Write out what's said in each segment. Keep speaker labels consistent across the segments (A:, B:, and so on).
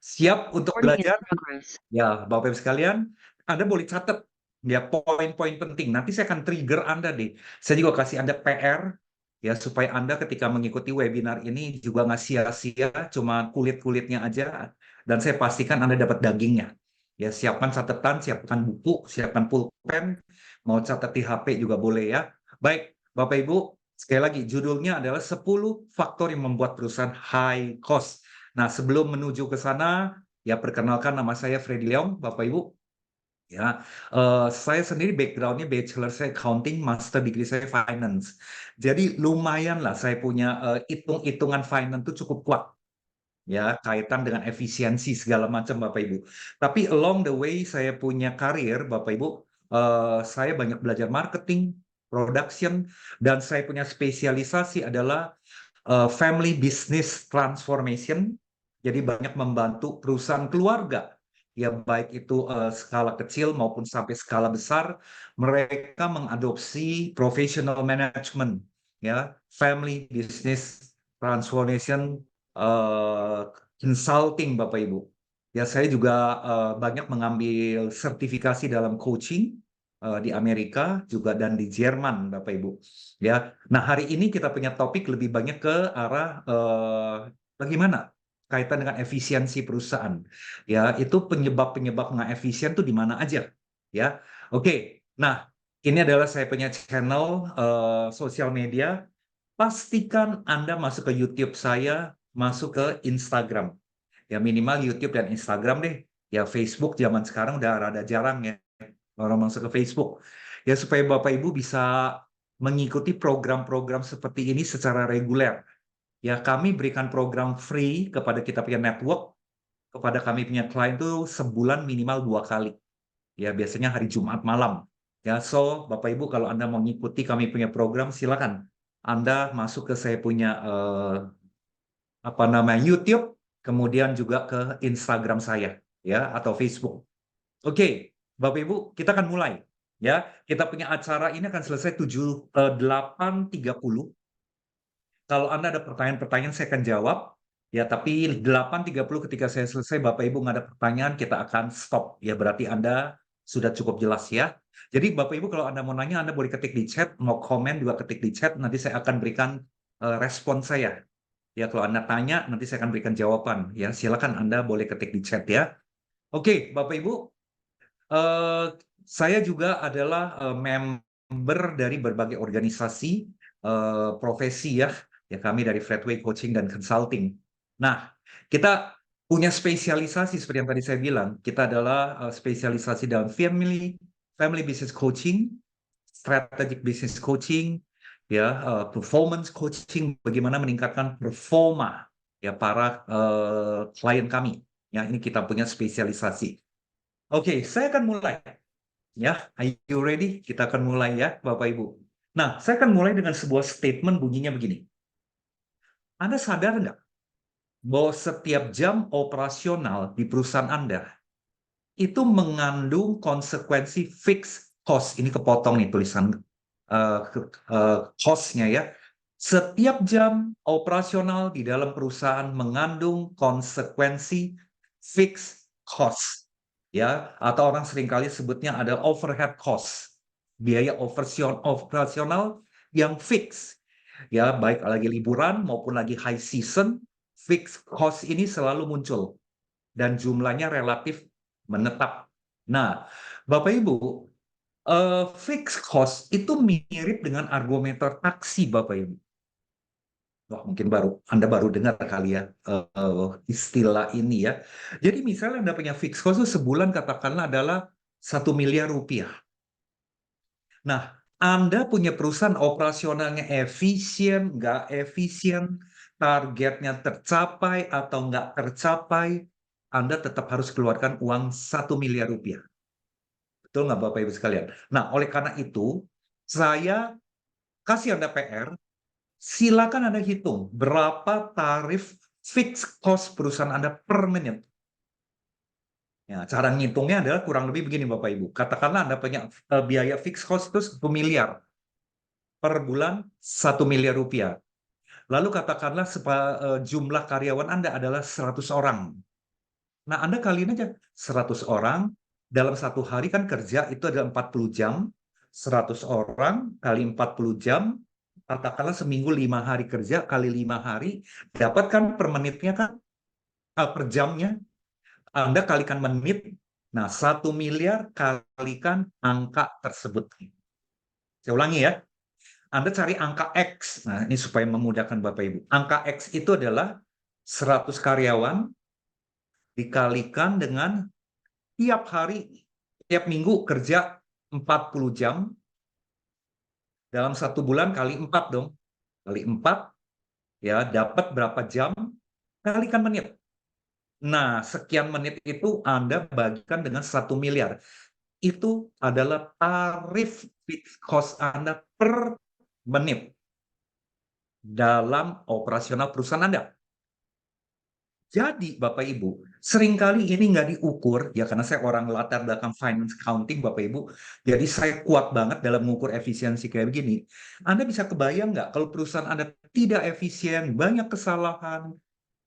A: Siap untuk
B: Recording in
A: belajar?
B: progress.
A: Ya, Bapak Ibu sekalian, Anda boleh catat ya poin-poin penting. Nanti saya akan trigger Anda deh. Saya juga kasih Anda PR ya supaya Anda ketika mengikuti webinar ini juga nggak sia-sia cuma kulit-kulitnya aja dan saya pastikan Anda dapat dagingnya. Ya, siapkan catatan, siapkan buku, siapkan pulpen, mau catat di HP juga boleh ya. Baik, Bapak Ibu, sekali lagi judulnya adalah 10 faktor yang membuat perusahaan high cost. Nah, sebelum menuju ke sana, ya, perkenalkan nama saya Freddy Leong, Bapak Ibu. Ya, saya sendiri background-nya bachelor saya accounting, master degree saya finance. Jadi lumayan lah saya punya hitung-hitungan finance itu cukup kuat. Ya, kaitan dengan efisiensi segala macam Bapak Ibu. Tapi along the way saya punya karir Bapak Ibu, saya banyak belajar marketing, production, dan saya punya spesialisasi adalah family business transformation, jadi banyak membantu perusahaan keluarga, ya baik itu skala kecil maupun sampai skala besar, mereka mengadopsi professional management, ya family business transformation consulting Bapak Ibu. Ya saya juga banyak mengambil sertifikasi dalam coaching di Amerika juga dan di Jerman Bapak Ibu. Ya, nah hari ini kita punya topik lebih banyak ke arah bagaimana kaitan dengan efisiensi perusahaan. Ya, itu penyebab-penyebab nggak efisien tuh di mana aja. Ya, oke. Nah, ini adalah saya punya channel sosial media. Pastikan Anda masuk ke YouTube saya, masuk ke Instagram. Ya minimal YouTube dan Instagram deh. Ya Facebook zaman sekarang udah rada jarang ya orang masuk ke Facebook. Ya supaya Bapak Ibu bisa mengikuti program-program seperti ini secara reguler. Ya kami berikan program free kepada kita punya network, kepada kami punya klien itu sebulan minimal 2 kali. Ya biasanya hari Jumat malam. Ya so Bapak Ibu kalau Anda mau mengikuti kami punya program silakan. Anda masuk ke saya punya apa namanya YouTube, kemudian juga ke Instagram saya ya atau Facebook. Oke, Bapak Ibu, kita akan mulai. Ya, kita punya acara ini akan selesai 8.30. Kalau Anda ada pertanyaan-pertanyaan, saya akan jawab. Ya, tapi 8.30 ketika saya selesai, Bapak Ibu nggak ada pertanyaan, kita akan stop. Ya, berarti Anda sudah cukup jelas ya. Jadi Bapak Ibu kalau Anda mau nanya, Anda boleh ketik di chat, mau komen juga ketik di chat, nanti saya akan berikan respon saya. Ya, kalau Anda tanya, nanti saya akan berikan jawaban. Ya, silakan Anda boleh ketik di chat ya. Oke, Bapak Ibu, eh, saya juga adalah member dari berbagai organisasi profesi ya. Ya kami dari Fredway Coaching dan Consulting. Nah, kita punya spesialisasi seperti yang tadi saya bilang. Kita adalah spesialisasi dalam family business coaching, strategic business coaching, ya performance coaching, bagaimana meningkatkan performa ya para klien kami. Ya, ini kita punya spesialisasi. Oke, saya akan mulai. Ya, are you ready? Kita akan mulai ya, Bapak Ibu. Nah, saya akan mulai dengan sebuah statement bunyinya begini. Anda sadar nggak bahwa setiap jam operasional di perusahaan Anda itu mengandung konsekuensi fixed cost. Ini kepotong nih tulisan cost-nya ya. Setiap jam operasional di dalam perusahaan mengandung konsekuensi fixed cost. Ya, atau orang seringkali sebutnya adalah overhead cost. Biaya operasional yang fix. Ya, baik lagi liburan maupun lagi high season, fixed cost ini selalu muncul dan jumlahnya relatif menetap. Nah, Bapak Ibu, fixed cost itu mirip dengan argometer taksi, Bapak Ibu. Wah, mungkin Anda baru dengar kali ya istilah ini ya. Jadi misalnya Anda punya fixed cost itu sebulan katakanlah adalah 1 miliar rupiah. Nah, Anda punya perusahaan operasionalnya efisien, nggak efisien, targetnya tercapai atau nggak tercapai, Anda tetap harus keluarkan uang 1 miliar rupiah. Betul nggak Bapak Ibu sekalian? Nah, oleh karena itu, saya kasih Anda PR, silakan Anda hitung berapa tarif fixed cost perusahaan Anda per menit. Ya, cara ngitungnya adalah kurang lebih begini Bapak Ibu. Katakanlah Anda punya biaya fixed cost itu 1 miliar. Per bulan 1 miliar rupiah. Lalu katakanlah jumlah karyawan Anda adalah 100 orang. Nah, Anda kaliin aja 100 orang, dalam satu hari kan kerja itu ada 40 jam, 100 orang kali 40 jam, katakanlah seminggu 5 hari kerja kali 5 hari, dapatkan per menitnya kan, per jamnya, Anda kalikan menit, nah 1 miliar kalikan angka tersebut. Saya ulangi ya, Anda cari angka X, nah ini supaya memudahkan Bapak Ibu. Angka X itu adalah 100 karyawan dikalikan dengan tiap hari, tiap minggu kerja 40 jam, dalam 1 bulan kali 4 dong. Kali 4, ya dapat berapa jam, kalikan menit. Nah, sekian menit itu Anda bagikan dengan 1 miliar. Itu adalah tarif fixed cost Anda per menit dalam operasional perusahaan Anda. Jadi Bapak Ibu, seringkali ini nggak diukur, ya karena saya orang latar belakang finance accounting Bapak Ibu, jadi saya kuat banget dalam mengukur efisiensi kayak begini. Anda bisa kebayang nggak kalau perusahaan Anda tidak efisien, banyak kesalahan,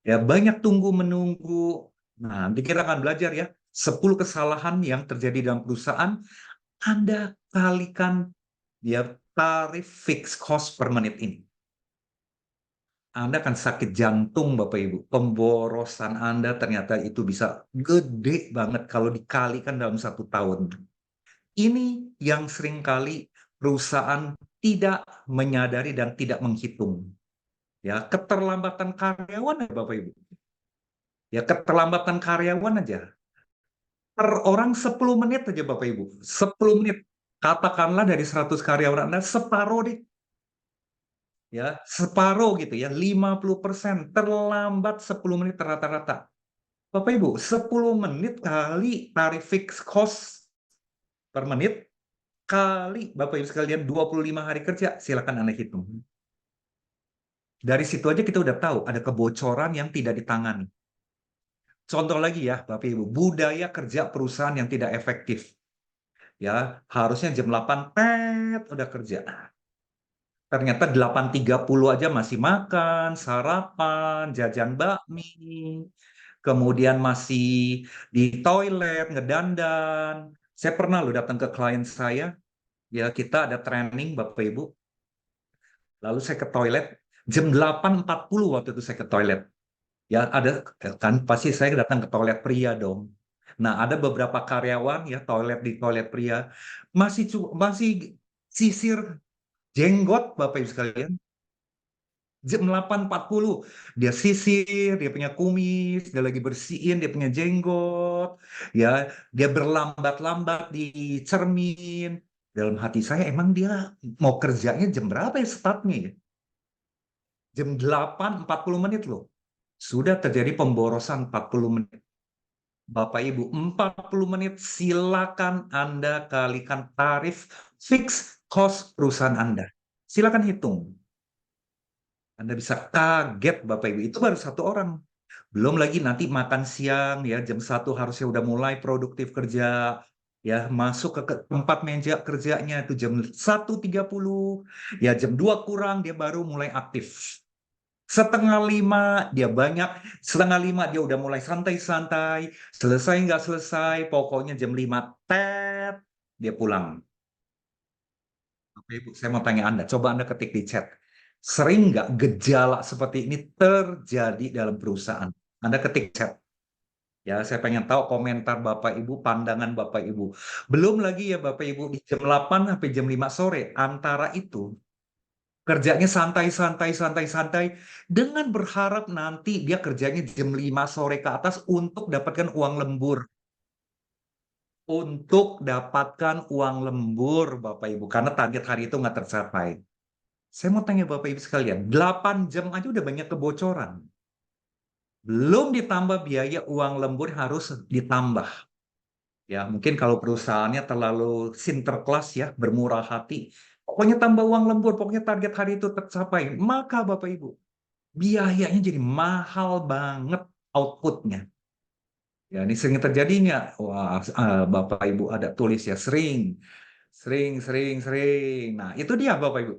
A: ya banyak tunggu-menunggu. Nah, nanti kita akan belajar ya, 10 kesalahan yang terjadi dalam perusahaan, Anda kalikan ya tarif fixed cost per menit ini. Anda akan sakit jantung, Bapak Ibu. Pemborosan Anda ternyata itu bisa gede banget kalau dikalikan dalam 1 tahun. Ini yang seringkali perusahaan tidak menyadari dan tidak menghitung. Ya, keterlambatan karyawan ya Bapak Ibu. Ya, keterlambatan karyawan aja. Per orang 10 menit aja Bapak Ibu. 10 menit. Katakanlah dari 100 karyawan Anda, separuh deh. Ya, separuh gitu ya, 50% terlambat 10 menit rata-rata. Bapak Ibu, 10 menit kali tarif fixed cost per menit kali Bapak Ibu sekalian 25 hari kerja, silakan Anda hitung. Dari situ aja kita udah tahu ada kebocoran yang tidak ditangani. Contoh lagi ya, Bapak Ibu, budaya kerja perusahaan yang tidak efektif. Ya, harusnya jam 8 udah kerja. Ternyata 8.30 aja masih makan, sarapan, jajan bakmi, kemudian masih di toilet, ngedandan. Saya pernah loh datang ke klien saya, ya kita ada training Bapak Ibu, lalu saya ke toilet, jam 8.40 waktu itu saya ke toilet. Ya ada, kan pasti saya datang ke toilet pria dong. Nah ada beberapa karyawan ya toilet di toilet pria, masih sisir jenggot Bapak Ibu sekalian. Jam 8.40 dia sisir, dia punya kumis, dia lagi bersihin, dia punya jenggot, ya dia berlambat-lambat di cermin. Dalam hati saya emang dia mau kerjanya jam berapa ya startnya ya? Jam 8.40 loh. Sudah terjadi pemborosan 40 menit. Bapak Ibu, 40 menit silakan Anda kalikan tarif fix cost perusahaan Anda. Silakan hitung. Anda bisa kaget Bapak Ibu, itu baru 1 orang. Belum lagi nanti makan siang ya jam 1 harusnya udah mulai produktif kerja. Ya, masuk ke tempat meja kerjanya itu jam 1.30. Ya, jam 2 kurang dia baru mulai aktif. Setengah 5 dia banyak, setengah 5 dia udah mulai santai-santai. Selesai nggak selesai, pokoknya jam 5 dia pulang. Oke, Ibu, saya mau tanya Anda, coba Anda ketik di chat. Sering nggak gejala seperti ini terjadi dalam perusahaan? Anda ketik chat. Ya, saya pengen tahu komentar Bapak Ibu, pandangan Bapak Ibu. Belum lagi ya Bapak Ibu, di jam 8 sampai jam 5 sore, antara itu, kerjanya santai-santai, santai-santai, dengan berharap nanti dia kerjanya jam 5 sore ke atas untuk dapatkan uang lembur. Untuk dapatkan uang lembur, Bapak Ibu, karena target hari itu nggak tercapai. Saya mau tanya Bapak Ibu sekalian, 8 jam aja udah banyak kebocoran. Belum ditambah biaya uang lembur harus ditambah. Ya, mungkin kalau perusahaannya terlalu sinterklas ya, bermurah hati. Pokoknya tambah uang lembur, pokoknya target hari itu tercapai. Maka Bapak Ibu, biayanya jadi mahal banget outputnya. Ya, ini sering terjadinya. Wah, Bapak Ibu ada tulis ya, sering. Sering, sering, sering. Nah, itu dia Bapak Ibu.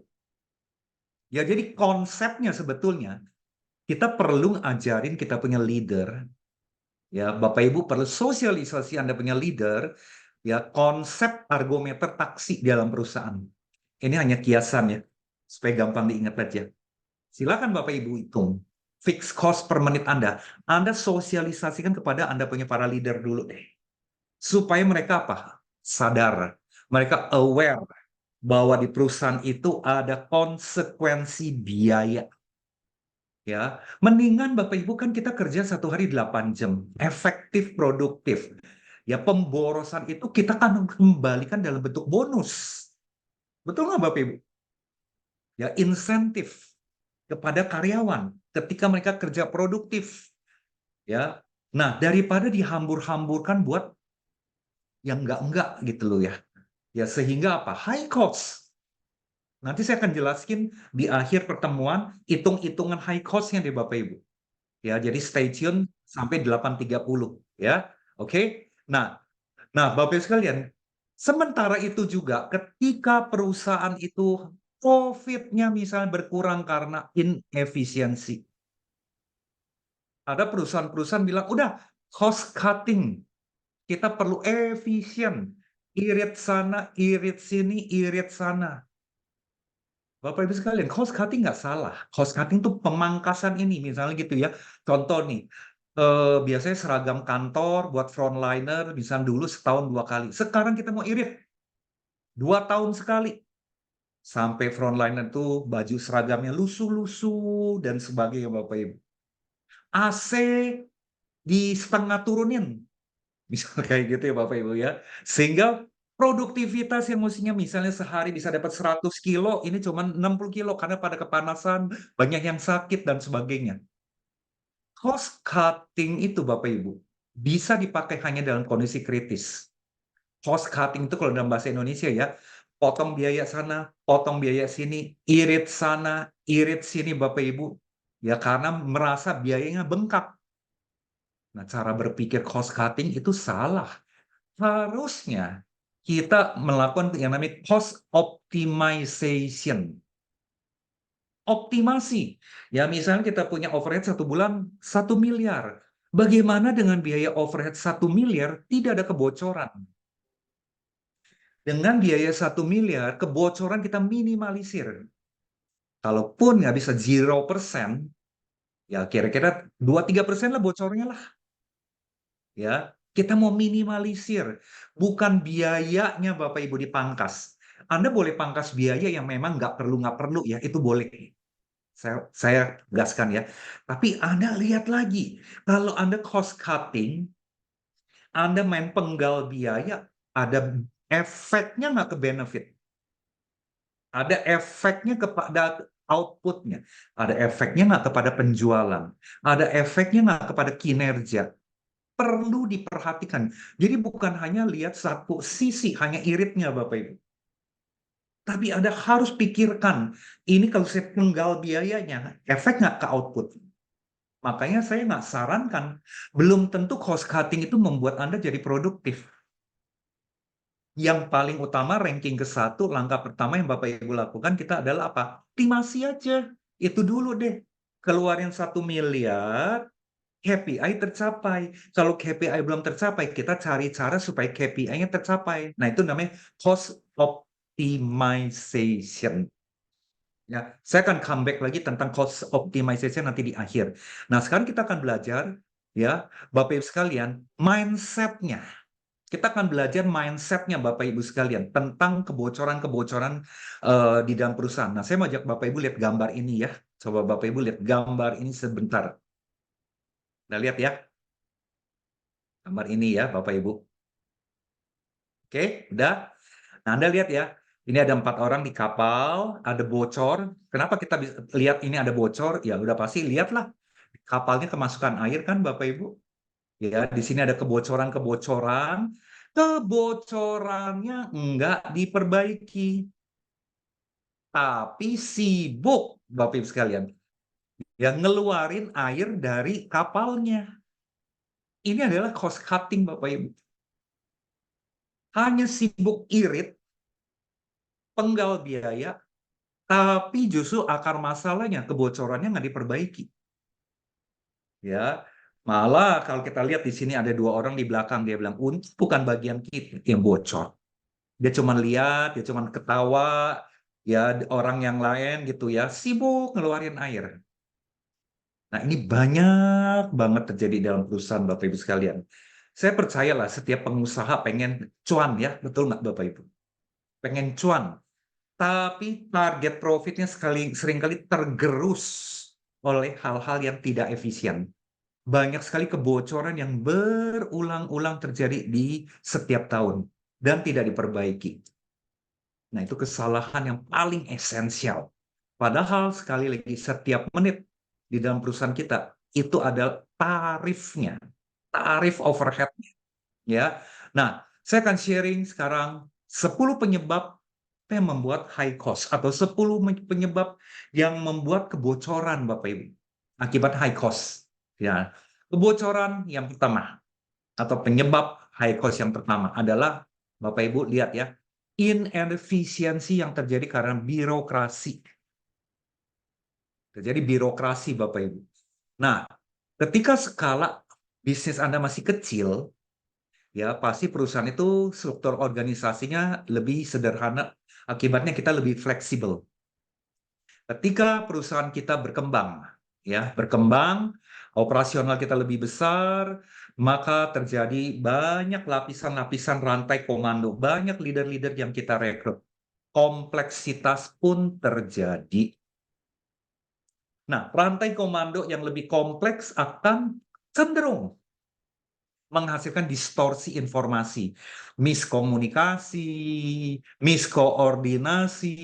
A: Ya, jadi konsepnya sebetulnya kita perlu ajarin kita punya leader Ya, Bapak Ibu perlu sosialisasi Anda punya leader, ya konsep argometer taksi di dalam perusahaan. Ini hanya kiasan ya, supaya gampang diingat aja. Silakan Bapak Ibu hitung fixed cost per menit Anda. Anda sosialisasikan kepada Anda punya para leader dulu deh. Supaya mereka apa? Sadar. Mereka aware bahwa di perusahaan itu ada konsekuensi biaya. Ya, mendingan Bapak Ibu kan kita kerja 1 hari 8 jam, efektif, produktif. Ya, pemborosan itu kita kan kembalikan dalam bentuk bonus. Betul nggak Bapak Ibu? Ya, insentif kepada karyawan ketika mereka kerja produktif. Ya, nah daripada dihambur-hamburkan buat yang enggak gitu loh ya. Ya, sehingga apa? High cost. Nanti saya akan jelaskan di akhir pertemuan hitung-hitungan high cost-nya deh Bapak Ibu. Ya, jadi stay tune sampai 8.30 ya. Oke. Nah, Bapak Ibu sekalian, sementara itu juga ketika perusahaan itu profitnya misalnya berkurang karena inefisiensi. Ada perusahaan-perusahaan bilang, udah cost cutting, kita perlu efisien. Irit sana, irit sini, irit sana. Bapak Ibu sekalian, cost cutting nggak salah. Cost cutting itu pemangkasan ini, misalnya gitu ya. Contoh nih, biasanya seragam kantor buat frontliner, misalnya dulu setahun 2 kali. Sekarang kita mau irit 2 tahun sekali. Sampai frontliner itu baju seragamnya lusuh-lusuh dan sebagainya Bapak Ibu. AC di setengah turunin. Misalnya kayak gitu ya Bapak Ibu ya. Sehingga produktivitas yang mestinya misalnya sehari bisa dapat 100 kilo, ini cuma 60 kilo karena pada kepanasan, banyak yang sakit dan sebagainya. Cost cutting itu Bapak Ibu bisa dipakai hanya dalam kondisi kritis. Cost cutting itu kalau dalam bahasa Indonesia ya, potong biaya sana, potong biaya sini, irit sana, irit sini Bapak Ibu. Ya karena merasa biayanya bengkak. Nah, cara berpikir cost cutting itu salah. Harusnya kita melakukan yang namanya cost optimization. Optimasi. Ya, misalnya kita punya overhead 1 bulan 1 miliar. Bagaimana dengan biaya overhead 1 miliar tidak ada kebocoran? Dengan biaya 1 miliar, kebocoran kita minimalisir. Kalaupun nggak bisa 0%, ya kira-kira 2-3% lah bocornya lah. Ya, kita mau minimalisir, bukan biayanya Bapak Ibu dipangkas. Anda boleh pangkas biaya yang memang nggak perlu ya, itu boleh. Saya gaskan ya. Tapi Anda lihat lagi, kalau Anda cost cutting, Anda main penggal biaya, ada efeknya nggak ke benefit? Ada efeknya kepada outputnya, ada efeknya nggak kepada penjualan, ada efeknya nggak kepada kinerja. Perlu diperhatikan. Jadi bukan hanya lihat satu sisi, hanya iritnya Bapak Ibu. Tapi Anda harus pikirkan, ini kalau saya penggal biayanya, efek nggak ke output? Makanya saya nggak sarankan, belum tentu cost cutting itu membuat Anda jadi produktif. Yang paling utama ranking ke 1, langkah pertama yang Bapak Ibu lakukan kita adalah apa? Optimasi aja. Itu dulu deh. Keluarin 1 miliar, KPI tercapai. Kalau KPI belum tercapai, kita cari cara supaya KPI-nya tercapai. Nah, itu namanya cost optimization. Ya, saya akan comeback lagi tentang cost optimization nanti di akhir. Nah, sekarang kita akan belajar, ya, Bapak Ibu sekalian, mindset-nya. Kita akan belajar mindset-nya Bapak Ibu sekalian tentang kebocoran-kebocoran di dalam perusahaan. Nah, saya mau ajak Bapak Ibu lihat gambar ini ya. Coba Bapak Ibu lihat gambar ini sebentar. Nah, lihat ya. Gambar ini ya, Bapak Ibu. Oke, udah. Nah, Anda lihat ya. Ini ada 4 orang di kapal, ada bocor. Kenapa kita bisa lihat ini ada bocor? Ya, udah pasti lihatlah. Kapalnya kemasukan air kan, Bapak Ibu? Ya, di sini ada kebocoran-kebocoran. Kebocorannya enggak diperbaiki. Tapi sibuk, Bapak Ibu sekalian. Yang ngeluarin air dari kapalnya. Ini adalah cost cutting, Bapak Ibu. Hanya sibuk irit, penggal biaya, tapi justru akar masalahnya kebocorannya nggak diperbaiki. Ya, Malah kalau kita lihat di sini ada 2 orang di belakang, dia bilang, "Untung bukan bagian kita yang bocor." Dia cuma lihat, dia cuma ketawa, ya orang yang lain gitu ya, sibuk ngeluarin air. Nah, ini banyak banget terjadi dalam perusahaan Bapak Ibu sekalian. Saya percayalah setiap pengusaha pengen cuan ya, betul nggak Bapak Ibu? Pengen cuan. Tapi target profitnya seringkali tergerus oleh hal-hal yang tidak efisien. Banyak sekali kebocoran yang berulang-ulang terjadi di setiap tahun dan tidak diperbaiki. Nah, itu kesalahan yang paling esensial. Padahal sekali lagi setiap menit di dalam perusahaan kita itu ada tarifnya, tarif overhead-nya, ya. Nah, saya akan sharing sekarang 10 penyebab yang membuat high cost atau 10 penyebab yang membuat kebocoran Bapak Ibu akibat high cost. Ya. Kebocoran yang pertama atau penyebab high cost yang pertama adalah Bapak Ibu lihat ya, inefisiensi yang terjadi karena birokrasi. Terjadi birokrasi Bapak Ibu. Nah, ketika skala bisnis Anda masih kecil, ya pasti perusahaan itu struktur organisasinya lebih sederhana, akibatnya kita lebih fleksibel. Ketika perusahaan kita berkembang, ya berkembang, operasional kita lebih besar, maka terjadi banyak lapisan-lapisan rantai komando, banyak leader-leader yang kita rekrut. Kompleksitas pun terjadi. Nah, rantai komando yang lebih kompleks akan cenderung menghasilkan distorsi informasi, miskomunikasi, miskoordinasi,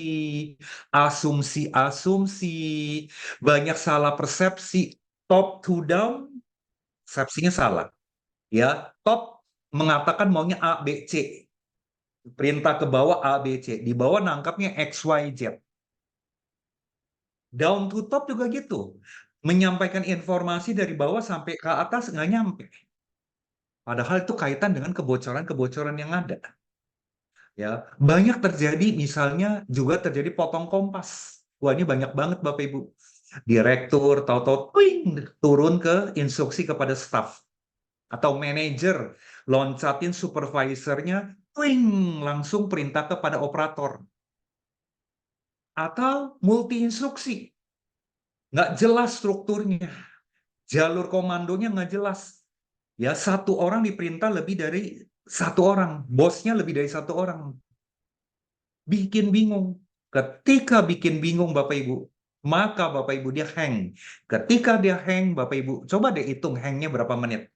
A: asumsi-asumsi, banyak salah persepsi, top to down, persepsinya salah. Ya, top mengatakan maunya A, B, C. Perintah ke bawah A, B, C. Di bawah nangkapnya X, Y, Z. Down to top juga gitu. Menyampaikan informasi dari bawah sampai ke atas nggak nyampe. Padahal itu kaitan dengan kebocoran-kebocoran yang ada. Ya, banyak terjadi misalnya juga terjadi potong kompas. Wah, ini banyak banget Bapak Ibu. Direktur tahu-tahu turun ke instruksi kepada staff atau manajer loncatin supervisornya langsung perintah kepada operator atau multi instruksi. Nggak jelas strukturnya, jalur komandonya nggak jelas. Ya, satu orang diperintah lebih dari satu orang, bosnya lebih dari satu orang. Bikin bingung. Ketika bikin bingung Bapak Ibu, maka Bapak Ibu dia hang. Ketika dia hang, Bapak Ibu, coba deh hitung hangnya berapa menit.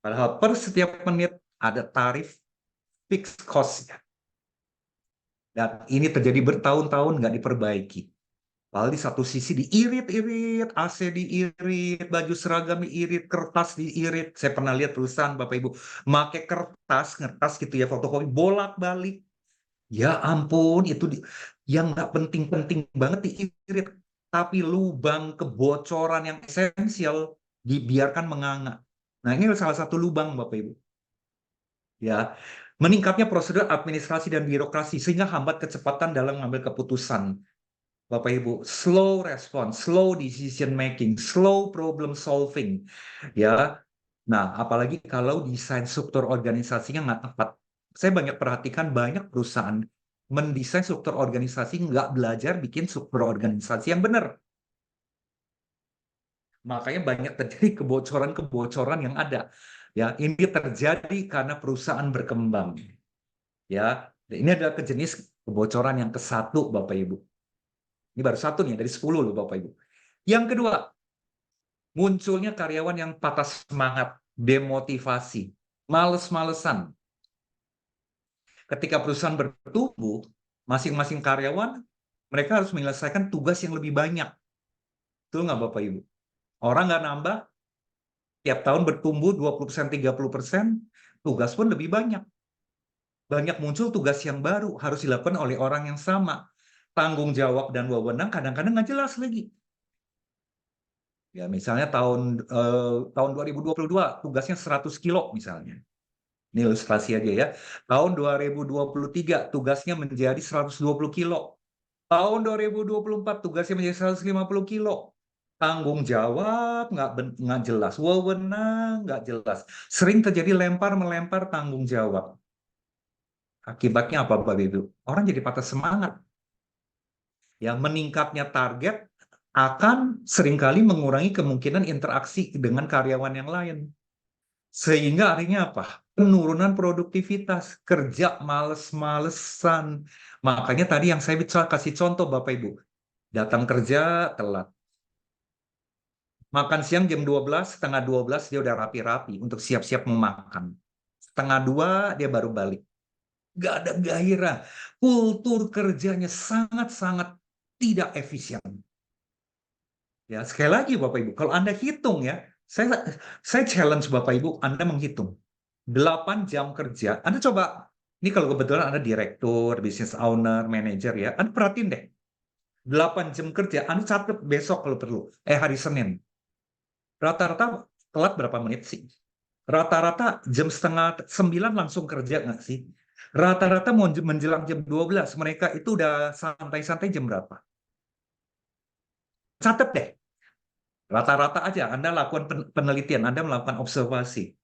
A: Padahal per setiap menit ada tarif fixed cost. Dan ini terjadi bertahun-tahun nggak diperbaiki. Padahal di satu sisi diirit-irit, AC diirit, baju seragam diirit, kertas diirit. Saya pernah lihat perusahaan Bapak Ibu pakai kertas gitu ya, fotokopi bolak-balik. Ya ampun, itu yang nggak penting-penting banget diirit. Tapi lubang kebocoran yang esensial dibiarkan menganga. Nah, ini salah satu lubang, Bapak Ibu. Ya, meningkatnya prosedur administrasi dan birokrasi sehingga hambat kecepatan dalam mengambil keputusan. Bapak Ibu, slow response, slow decision making, slow problem solving. Ya, nah apalagi kalau desain struktur organisasinya nggak tepat. Saya banyak perhatikan banyak perusahaan mendesain struktur organisasi nggak belajar bikin struktur organisasi yang benar. Makanya banyak terjadi kebocoran-kebocoran yang ada. Ya, ini terjadi karena perusahaan berkembang. Ya, ini adalah jenis kebocoran yang ke-1, Bapak Ibu. Ini baru 1 nih dari 10 loh, Bapak Ibu. Yang kedua, munculnya karyawan yang patah semangat, demotivasi, males-malesan. Ketika perusahaan bertumbuh, masing-masing karyawan mereka harus menyelesaikan tugas yang lebih banyak. Betul nggak Bapak Ibu? Orang nggak nambah, tiap tahun bertumbuh 20%, 30%, tugas pun lebih banyak. Banyak muncul tugas yang baru, harus dilakukan oleh orang yang sama. Tanggung jawab dan wewenang kadang-kadang nggak jelas lagi. Ya, misalnya tahun 2022 tugasnya 100 kilo misalnya. Ini ilustrasi aja ya. Tahun 2023 tugasnya menjadi 120 kilo. Tahun 2024 tugasnya menjadi 150 kilo. tanggung jawab nggak jelas, wewenang nggak jelas. Sering terjadi lempar-melempar tanggung jawab. Akibatnya apa, Bapak Ibu? Orang jadi patah semangat. Ya, meningkatnya target akan seringkali mengurangi kemungkinan interaksi dengan karyawan yang lain. Sehingga akhirnya apa? Penurunan produktivitas, kerja males-malesan. Makanya tadi yang saya bisa kasih contoh Bapak Ibu, datang kerja telat. Makan siang jam 12, setengah 12 dia udah rapi-rapi untuk siap-siap mau makan. Setengah 2 dia baru balik. Gak ada gairah. Kultur kerjanya sangat-sangat tidak efisien. Ya, sekali lagi Bapak Ibu, kalau Anda hitung ya, saya challenge Bapak Ibu, Anda menghitung 8 jam kerja. Anda coba, ini kalau kebetulan Anda direktur, business owner, manager ya, Anda perhatiin deh. 8 jam kerja, Anda catat besok kalau perlu. Hari Senin. Rata-rata telat berapa menit sih? Rata-rata jam setengah 9 langsung kerja nggak sih? Rata-rata mau menjelang jam 12, mereka itu udah santai-santai jam berapa? Catat deh. Rata-rata aja Anda lakukan penelitian, Anda melakukan observasi.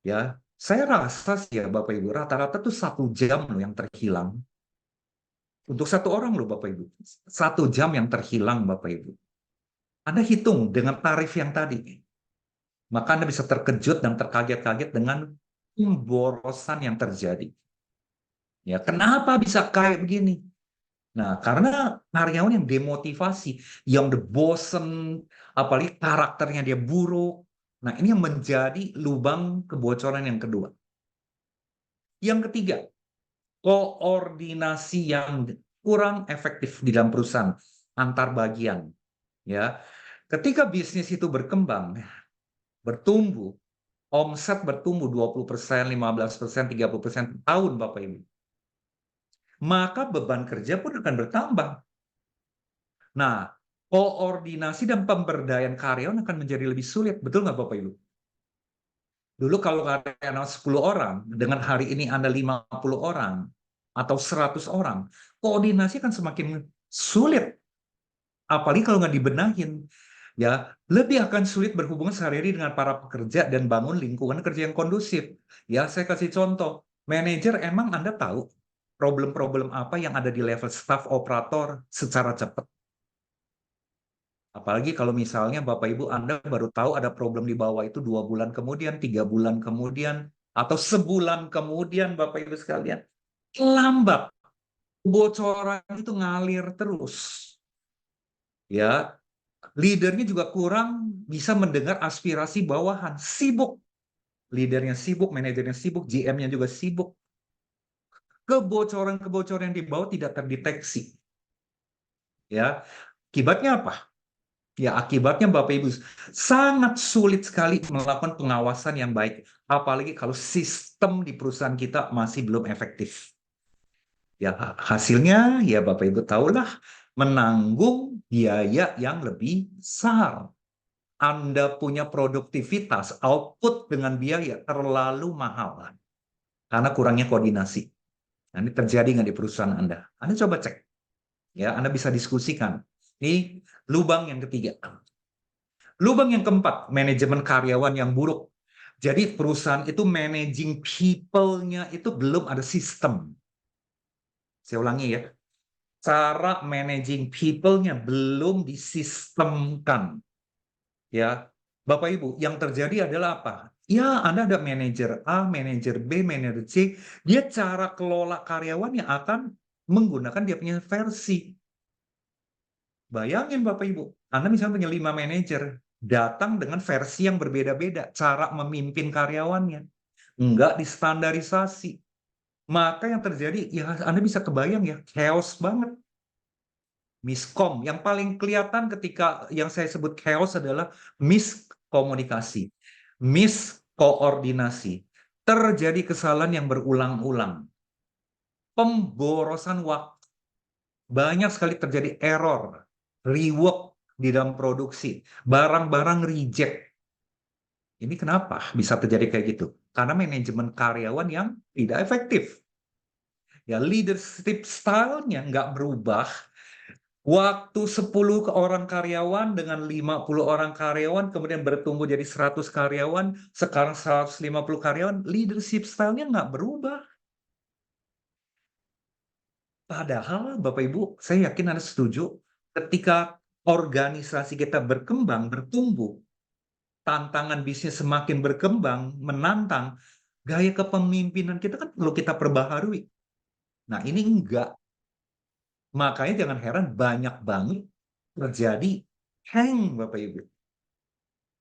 A: Ya, saya rasa sih ya Bapak Ibu, rata-rata tuh 1 jam loh yang terhilang. Untuk satu orang loh Bapak Ibu. 1 jam yang terhilang Bapak Ibu. Anda hitung dengan tarif yang tadi. Maka Anda bisa terkejut dan terkaget-kaget dengan pemborosan yang terjadi. Ya, kenapa bisa kayak begini? Nah, karena karyawan yang demotivasi, yang bosen, apalagi karakternya dia buruk. Nah, ini yang menjadi lubang kebocoran yang kedua. Yang ketiga, koordinasi yang kurang efektif di dalam perusahaan antar bagian. Ya, ketika bisnis itu berkembang, bertumbuh, omset bertumbuh 20%, 15%, 30% tahun Bapak Ibu. Maka beban kerja pun akan bertambah. Nah, koordinasi dan pemberdayaan karyawan akan menjadi lebih sulit. Betul nggak Bapak Ibu? Dulu kalau karyawan 10 orang, dengan hari ini Anda 50 orang, atau 100 orang, koordinasi kan semakin sulit. Apalagi kalau nggak dibenahin. Ya, lebih akan sulit berhubungan sehari-hari dengan para pekerja dan bangun lingkungan kerja yang kondusif. Ya, saya kasih contoh. Manajer, emang Anda tahu problem-problem apa yang ada di level staff operator secara cepat? Apalagi kalau misalnya Bapak Ibu Anda baru tahu ada problem di bawah itu 2 bulan kemudian, 3 bulan kemudian, atau sebulan kemudian Bapak Ibu sekalian. Lambat. Kebocoran itu ngalir terus. Ya, leadernya juga kurang bisa mendengar aspirasi bawahan. Sibuk. Leadernya sibuk, manajernya sibuk, GM-nya juga sibuk. Kebocoran-kebocoran yang di bawah tidak terdeteksi. Ya, akibatnya apa? Ya, akibatnya Bapak Ibu sangat sulit sekali melakukan pengawasan yang baik, apalagi kalau sistem di perusahaan kita masih belum efektif. Ya, hasilnya ya Bapak Ibu tahulah menanggung biaya yang lebih besar. Anda punya produktivitas, output dengan biaya terlalu mahal karena kurangnya koordinasi. Nah, ini terjadi nggak di perusahaan Anda? Anda coba cek. Ya, Anda bisa diskusikan. Ini lubang yang ketiga. Lubang yang keempat, manajemen karyawan yang buruk. Jadi perusahaan itu managing people-nya itu belum ada sistem. Saya ulangi ya. Cara managing people-nya belum disistemkan. Ya, Bapak Ibu, yang terjadi adalah apa? Ya, Anda ada manajer A, manajer B, manajer C. Dia cara kelola karyawannya akan menggunakan dia punya versi. Bayangin Bapak Ibu, Anda misalnya punya 5 manajer, datang dengan versi yang berbeda-beda, cara memimpin karyawannya. Enggak distandarisasi. Maka yang terjadi, ya Anda bisa kebayang ya, chaos banget. Miskom, yang paling kelihatan ketika yang saya sebut chaos adalah miskomunikasi, miskoordinasi. Terjadi kesalahan yang berulang-ulang. Pemborosan waktu. Banyak sekali terjadi error, rework di dalam produksi, barang-barang reject. Ini kenapa bisa terjadi kayak gitu? Karena manajemen karyawan yang tidak efektif. Ya, leadership style-nya nggak berubah, Waktu 10 orang karyawan dengan 50 orang karyawan, kemudian bertumbuh jadi 100 karyawan, sekarang 150 karyawan, leadership style-nya nggak berubah. Padahal Bapak Ibu, saya yakin Anda setuju, ketika organisasi kita berkembang, bertumbuh, tantangan bisnis semakin berkembang, menantang, gaya kepemimpinan kita kan perlu kita perbaharui. Nah, ini enggak. Makanya jangan heran banyak banget terjadi hang Bapak Ibu.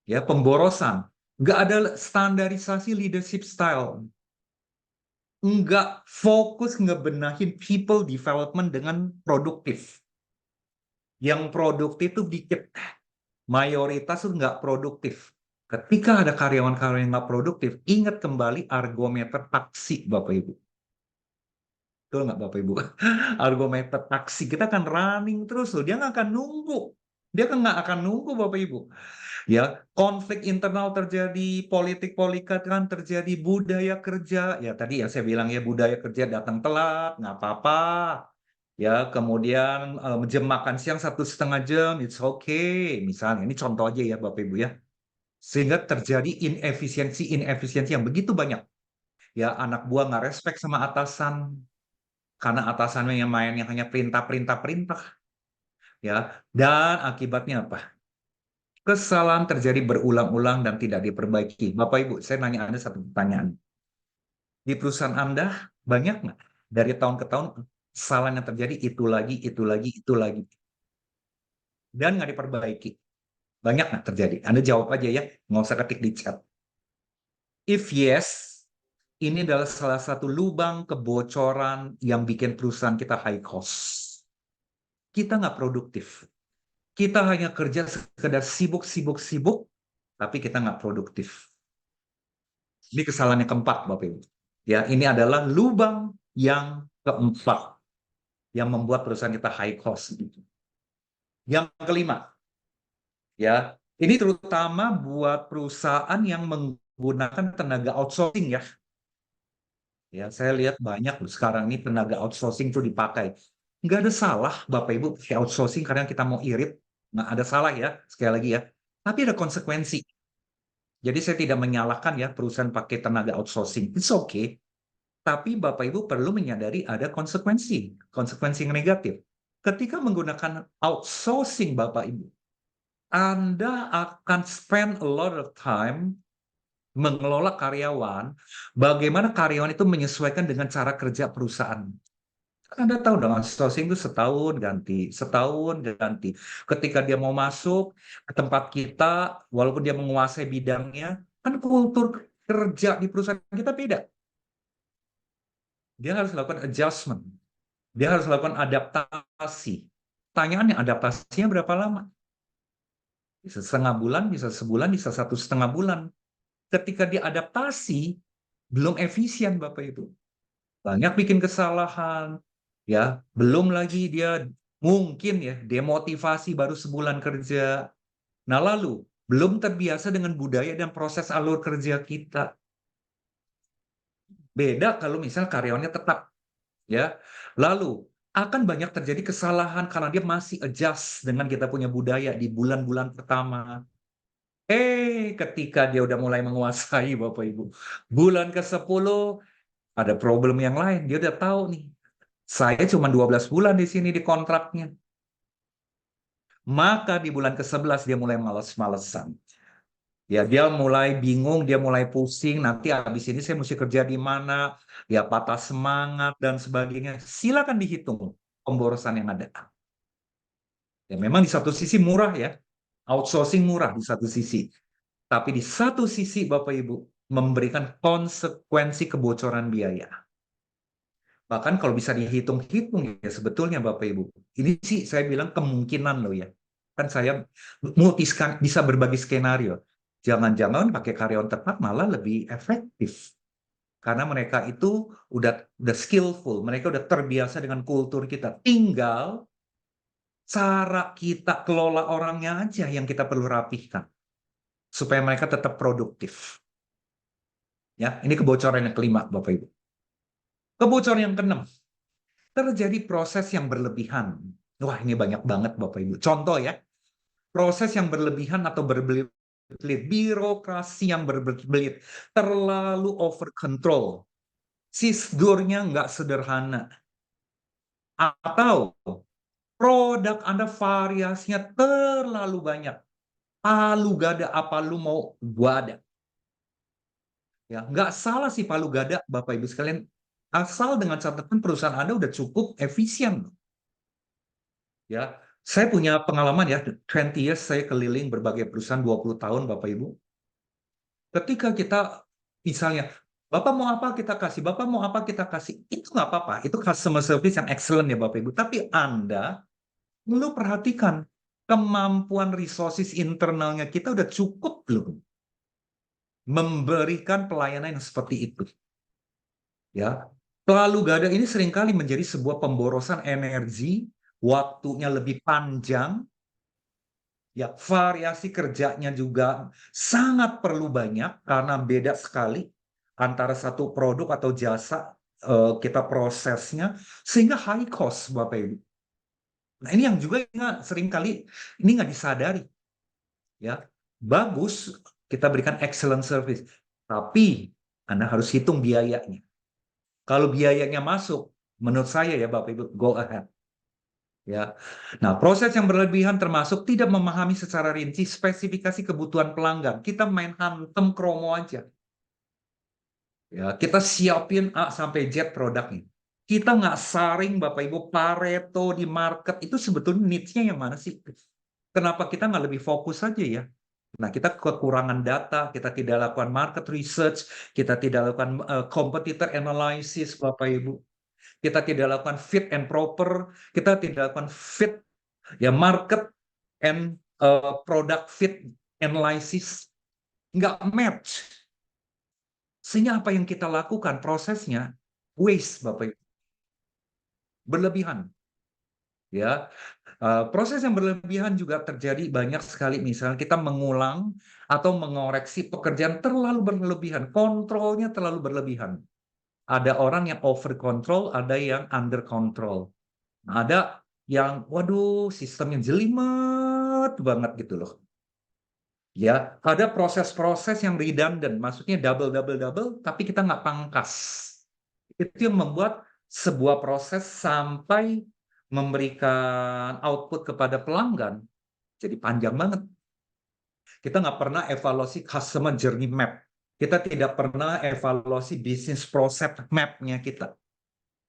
A: Ya, pemborosan. Nggak ada standarisasi leadership style. Nggak fokus ngebenahin people development dengan produktif. Yang produktif itu dikit. Mayoritas itu nggak produktif. Ketika ada karyawan-karyawan yang nggak produktif, ingat kembali argometer taksi, Bapak Ibu. Betul nggak Bapak Ibu? Argometer taksi kita akan running terus loh. Dia nggak akan nunggu. Dia kan nggak akan nunggu Bapak Ibu. Ya, konflik internal terjadi, politik kan terjadi, budaya kerja. Ya tadi yang saya bilang ya budaya kerja datang telat, nggak apa-apa. Ya, kemudian jam makan siang 1,5 jam, it's okay. Misalnya, ini contoh aja ya Bapak Ibu ya. Sehingga terjadi inefisiensi yang begitu banyak. Ya, anak buah nggak respect sama atasan, karena atasannya yang main yang hanya perintah. Ya, dan akibatnya apa? Kesalahan terjadi berulang-ulang dan tidak diperbaiki. Bapak Ibu, saya nanya Anda satu pertanyaan. Di perusahaan Anda banyak nggak dari tahun ke tahun kesalahan yang terjadi itu lagi, dan nggak diperbaiki? Banyak nggak terjadi? Anda jawab aja ya, nggak usah ketik di chat. If yes, ini adalah salah satu lubang kebocoran yang bikin perusahaan kita high cost. Kita nggak produktif. Kita hanya kerja sekedar sibuk, tapi kita nggak produktif. Ini kesalahan yang keempat, Bapak Ibu. Ya, ini adalah lubang yang keempat yang membuat perusahaan kita high cost. Yang kelima, ya, ini terutama buat perusahaan yang menggunakan tenaga outsourcing ya. Ya, saya lihat banyak loh sekarang ini tenaga outsourcing itu dipakai. Nggak ada salah, Bapak Ibu, pakai outsourcing karena kita mau irit. Nggak ada salah ya, sekali lagi ya. Tapi ada konsekuensi. Jadi saya tidak menyalahkan ya perusahaan pakai tenaga outsourcing. It's okay. Tapi Bapak Ibu perlu menyadari ada konsekuensi yang negatif. Ketika menggunakan outsourcing Bapak Ibu, Anda akan spend a lot of time mengelola karyawan, bagaimana karyawan itu menyesuaikan dengan cara kerja perusahaan. Anda tahu dong, outsourcing itu setahun ganti. Ketika dia mau masuk ke tempat kita, walaupun dia menguasai bidangnya, kan kultur kerja di perusahaan kita beda. Dia harus lakukan adjustment. Dia harus lakukan adaptasi. Tanyaannya, adaptasinya berapa lama? Bisa setengah bulan, bisa sebulan, bisa 1,5 bulan. Ketika dia adaptasi, belum efisien Bapak Ibu. Banyak bikin kesalahan, ya. Belum lagi dia mungkin ya demotivasi baru sebulan kerja. Nah lalu, belum terbiasa dengan budaya dan proses alur kerja kita. Beda kalau misal karyawannya tetap. Ya, lalu akan banyak terjadi kesalahan karena dia masih adjust dengan kita punya budaya di bulan-bulan pertama. Ketika dia udah mulai menguasai Bapak Ibu, bulan ke-10 ada problem yang lain. Dia udah tahu nih, saya cuma 12 bulan di sini di kontraknya. Maka di bulan ke-11 dia mulai males-malesan. Ya, dia mulai bingung, dia mulai pusing, nanti habis ini saya mesti kerja di mana, ya patah semangat dan sebagainya. Silakan dihitung pemborosan yang ada. Ya memang di satu sisi murah ya, outsourcing murah di satu sisi. Tapi di satu sisi Bapak Ibu memberikan konsekuensi kebocoran biaya. Bahkan kalau bisa dihitung-hitung ya sebetulnya Bapak Ibu. Ini sih saya bilang kemungkinan loh ya. Kan saya bisa berbagi skenario. Jangan-jangan pakai karyawan tetap malah lebih efektif. Karena mereka itu udah skillful, mereka udah terbiasa dengan kultur kita. Tinggal cara kita kelola orangnya aja yang kita perlu rapihkan supaya mereka tetap produktif. Ya, ini kebocoran yang kelima, Bapak Ibu. Kebocoran yang keenam, terjadi proses yang berlebihan. Wah, ini banyak banget Bapak Ibu. Contoh ya, proses yang berlebihan atau berbelit-belit, birokrasi yang berbelit-belit, terlalu over control, sisdurnya nggak sederhana, atau produk Anda variasinya terlalu banyak. Palu gada apa lu mau gua ada. Ya, nggak salah sih palu gada Bapak Ibu sekalian, asal dengan catatan perusahaan Anda udah cukup efisien. Ya, saya punya pengalaman ya, 20 years saya keliling berbagai perusahaan 20 tahun Bapak Ibu. Ketika kita misalnya, Bapak mau apa kita kasih, Bapak mau apa kita kasih, itu nggak apa-apa, itu customer service yang excellent ya Bapak Ibu. Tapi Anda perlu perhatikan kemampuan resources internalnya kita udah cukup belum memberikan pelayanan yang seperti itu. Ya, Palu gada ini seringkali menjadi sebuah pemborosan energi, waktunya lebih panjang, ya variasi kerjanya juga sangat perlu banyak karena beda sekali antara satu produk atau jasa kita prosesnya sehingga high cost Bapak Ibu. Nah, ini yang juga seringkali ini nggak disadari ya. Bagus kita berikan excellent service, tapi Anda harus hitung biayanya. Kalau biayanya masuk, menurut saya ya Bapak Ibu, go ahead. Ya. Nah, proses yang berlebihan termasuk tidak memahami secara rinci spesifikasi kebutuhan pelanggan. Kita main hantem kromo aja. Ya, kita siapin A sampai Z produknya. Kita nggak saring Bapak Ibu Pareto di market itu sebetulnya needs-nya yang mana sih? Kenapa kita nggak lebih fokus saja ya? Nah, kita kekurangan data, kita tidak lakukan market research, kita tidak lakukan competitor analysis Bapak Ibu. Kita tidak lakukan fit and proper, kita tidak lakukan fit ya market and product fit analysis, nggak match. Sehingga apa yang kita lakukan prosesnya waste Bapak Ibu, berlebihan. Ya, proses yang berlebihan juga terjadi banyak sekali. Misalnya kita mengulang atau mengoreksi pekerjaan terlalu berlebihan, kontrolnya terlalu berlebihan. Ada orang yang over control, ada yang under control. Ada yang, waduh, sistemnya jelimet banget gitu loh. Ya, ada proses-proses yang redundant, maksudnya double, tapi kita nggak pangkas. Itu yang membuat sebuah proses sampai memberikan output kepada pelanggan jadi panjang banget. Kita nggak pernah evaluasi customer journey map. Kita tidak pernah evaluasi business process map-nya kita.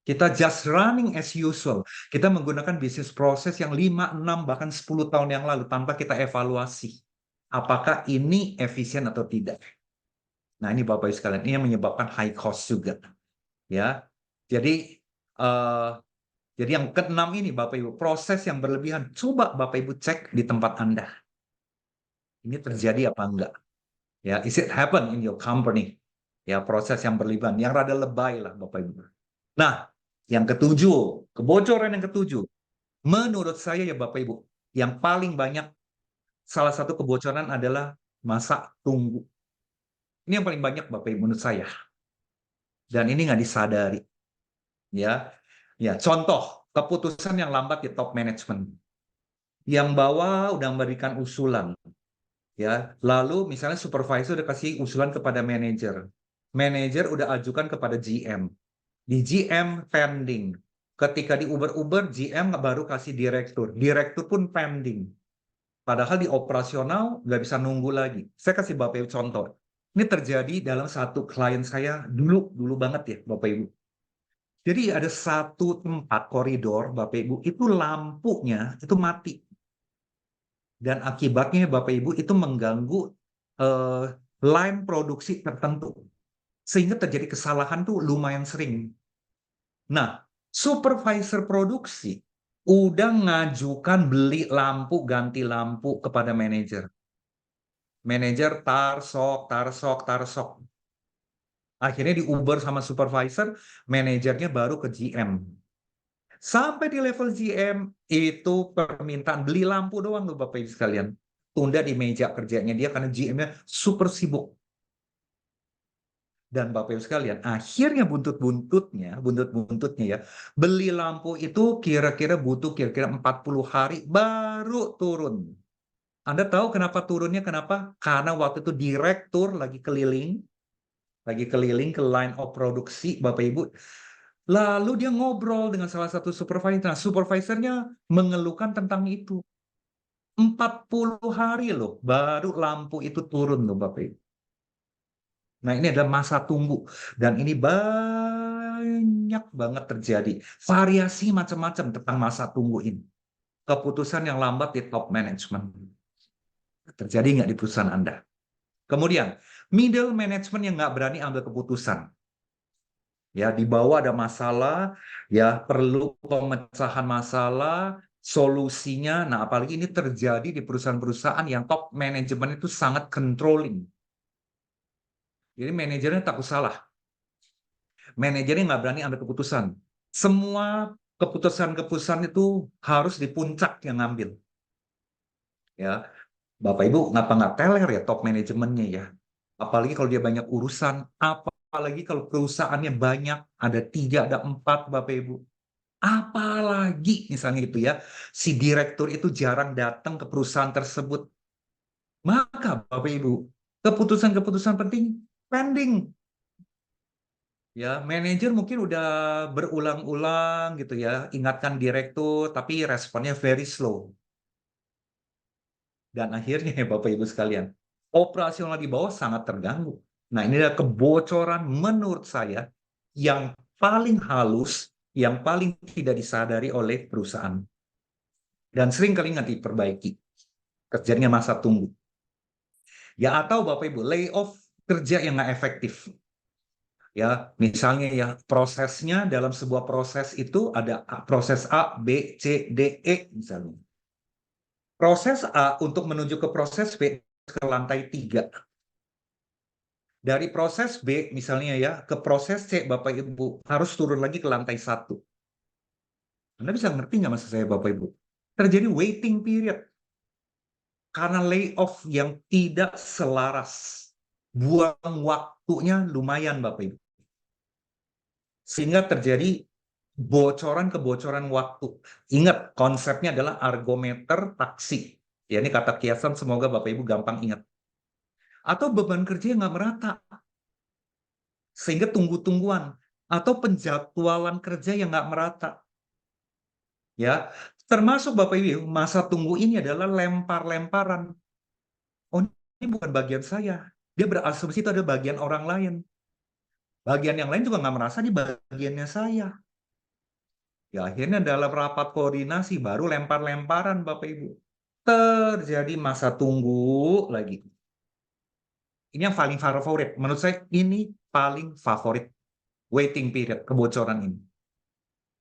A: Kita just running as usual. Kita menggunakan bisnis proses yang 5, 6, bahkan 10 tahun yang lalu tanpa kita evaluasi. Apakah ini efisien atau tidak? Nah, ini Bapak Ibu sekalian, ini yang menyebabkan high cost juga. Ya. Jadi yang keenam ini Bapak Ibu, proses yang berlebihan. Coba Bapak Ibu cek di tempat Anda. Ini terjadi apa enggak? Ya, is it happen in your company? Ya, proses yang berlebihan, yang rada lebay lah Bapak Ibu. Nah, yang ketujuh, kebocoran yang ketujuh. Menurut saya ya Bapak Ibu, yang paling banyak salah satu kebocoran adalah masa tunggu. Ini yang paling banyak Bapak Ibu menurut saya. Dan ini nggak disadari. Ya, contoh keputusan yang lambat di top management. Yang bawah udah memberikan usulan. Ya, lalu misalnya supervisor udah kasih usulan kepada manajer. Manajer udah ajukan kepada GM. Di GM pending. Ketika di Uber, GM baru kasih direktur. Direktur pun pending. Padahal di operasional nggak bisa nunggu lagi. Saya kasih Bapak Ibu contoh. Ini terjadi dalam satu klien saya dulu banget ya Bapak Ibu. Jadi ada satu tempat koridor Bapak Ibu, itu lampunya itu mati. Dan akibatnya Bapak Ibu itu mengganggu line produksi tertentu. Sehingga terjadi kesalahan tuh lumayan sering. Nah, supervisor produksi udah ngajukan beli lampu, ganti lampu kepada manajer. Manajer tarsok. Akhirnya di Uber sama supervisor, manajernya baru ke GM. Sampai di level GM, itu permintaan beli lampu doang loh Bapak Ibu sekalian. Tunda di meja kerjanya dia karena GM-nya super sibuk. Dan Bapak Ibu sekalian, akhirnya buntut-buntutnya ya, beli lampu itu kira-kira butuh kira-kira 40 hari baru turun. Anda tahu kenapa turunnya? Kenapa? Karena waktu itu direktur lagi keliling ke line of produksi, Bapak Ibu. Lalu dia ngobrol dengan salah satu supervisor. Nah, supervisornya mengeluhkan tentang itu. 40 hari loh, baru lampu itu turun loh, Bapak Ibu. Nah, ini adalah masa tunggu. Dan ini banyak banget terjadi. Variasi macam-macam tentang masa tunggu ini. Keputusan yang lambat di top management. Terjadi nggak di perusahaan Anda? Kemudian, middle management yang nggak berani ambil keputusan. Ya, di bawah ada masalah, ya perlu pemecahan masalah, solusinya. Nah, apalagi ini terjadi di perusahaan-perusahaan yang top manajemen itu sangat controlling. Jadi manajernya takut salah. Manajernya nggak berani ambil keputusan. Semua keputusan-keputusan itu harus di puncak yang ngambil. Ya, Bapak Ibu ngapa nggak teler ya top manajemennya ya. Apalagi kalau dia banyak urusan, apalagi kalau perusahaannya banyak, ada 3, ada 4, Bapak Ibu. Apalagi misalnya gitu ya, si direktur itu jarang datang ke perusahaan tersebut. Maka Bapak Ibu, keputusan-keputusan penting pending. Ya, manajer mungkin udah berulang-ulang gitu ya, ingatkan direktur, tapi responnya very slow. Dan akhirnya ya Bapak Ibu sekalian, operasional di bawah sangat terganggu. Nah, ini adalah kebocoran menurut saya yang paling halus, yang paling tidak disadari oleh perusahaan. Dan sering kali nggak diperbaiki. Kerjanya masa tunggu. Ya, atau Bapak Ibu, layoff kerja yang nggak efektif. Ya, misalnya ya prosesnya dalam sebuah proses itu ada proses A, B, C, D, E misalnya. Proses A untuk menuju ke proses B ke lantai 3. Dari proses B misalnya ya ke proses C Bapak Ibu harus turun lagi ke lantai 1. Anda bisa ngerti nggak maksud saya Bapak Ibu? Terjadi waiting period karena layoff yang tidak selaras. Buang waktunya lumayan Bapak Ibu. Sehingga terjadi kebocoran waktu. Ingat, konsepnya adalah argometer taksi. Ya, ini kata kiasan, semoga Bapak Ibu gampang ingat. Atau beban kerja yang nggak merata, sehingga tunggu-tungguan. Atau penjadwalan kerja yang nggak merata. Ya, termasuk Bapak Ibu, masa tunggu ini adalah lempar-lemparan. Oh, ini bukan bagian saya. Dia berasumsi itu ada bagian orang lain. Bagian yang lain juga nggak merasa di bagiannya saya. Ya, akhirnya dalam rapat koordinasi baru lempar-lemparan Bapak Ibu. Terjadi masa tunggu lagi. Ini yang paling favorit. Menurut saya ini paling favorit. Waiting period, kebocoran ini.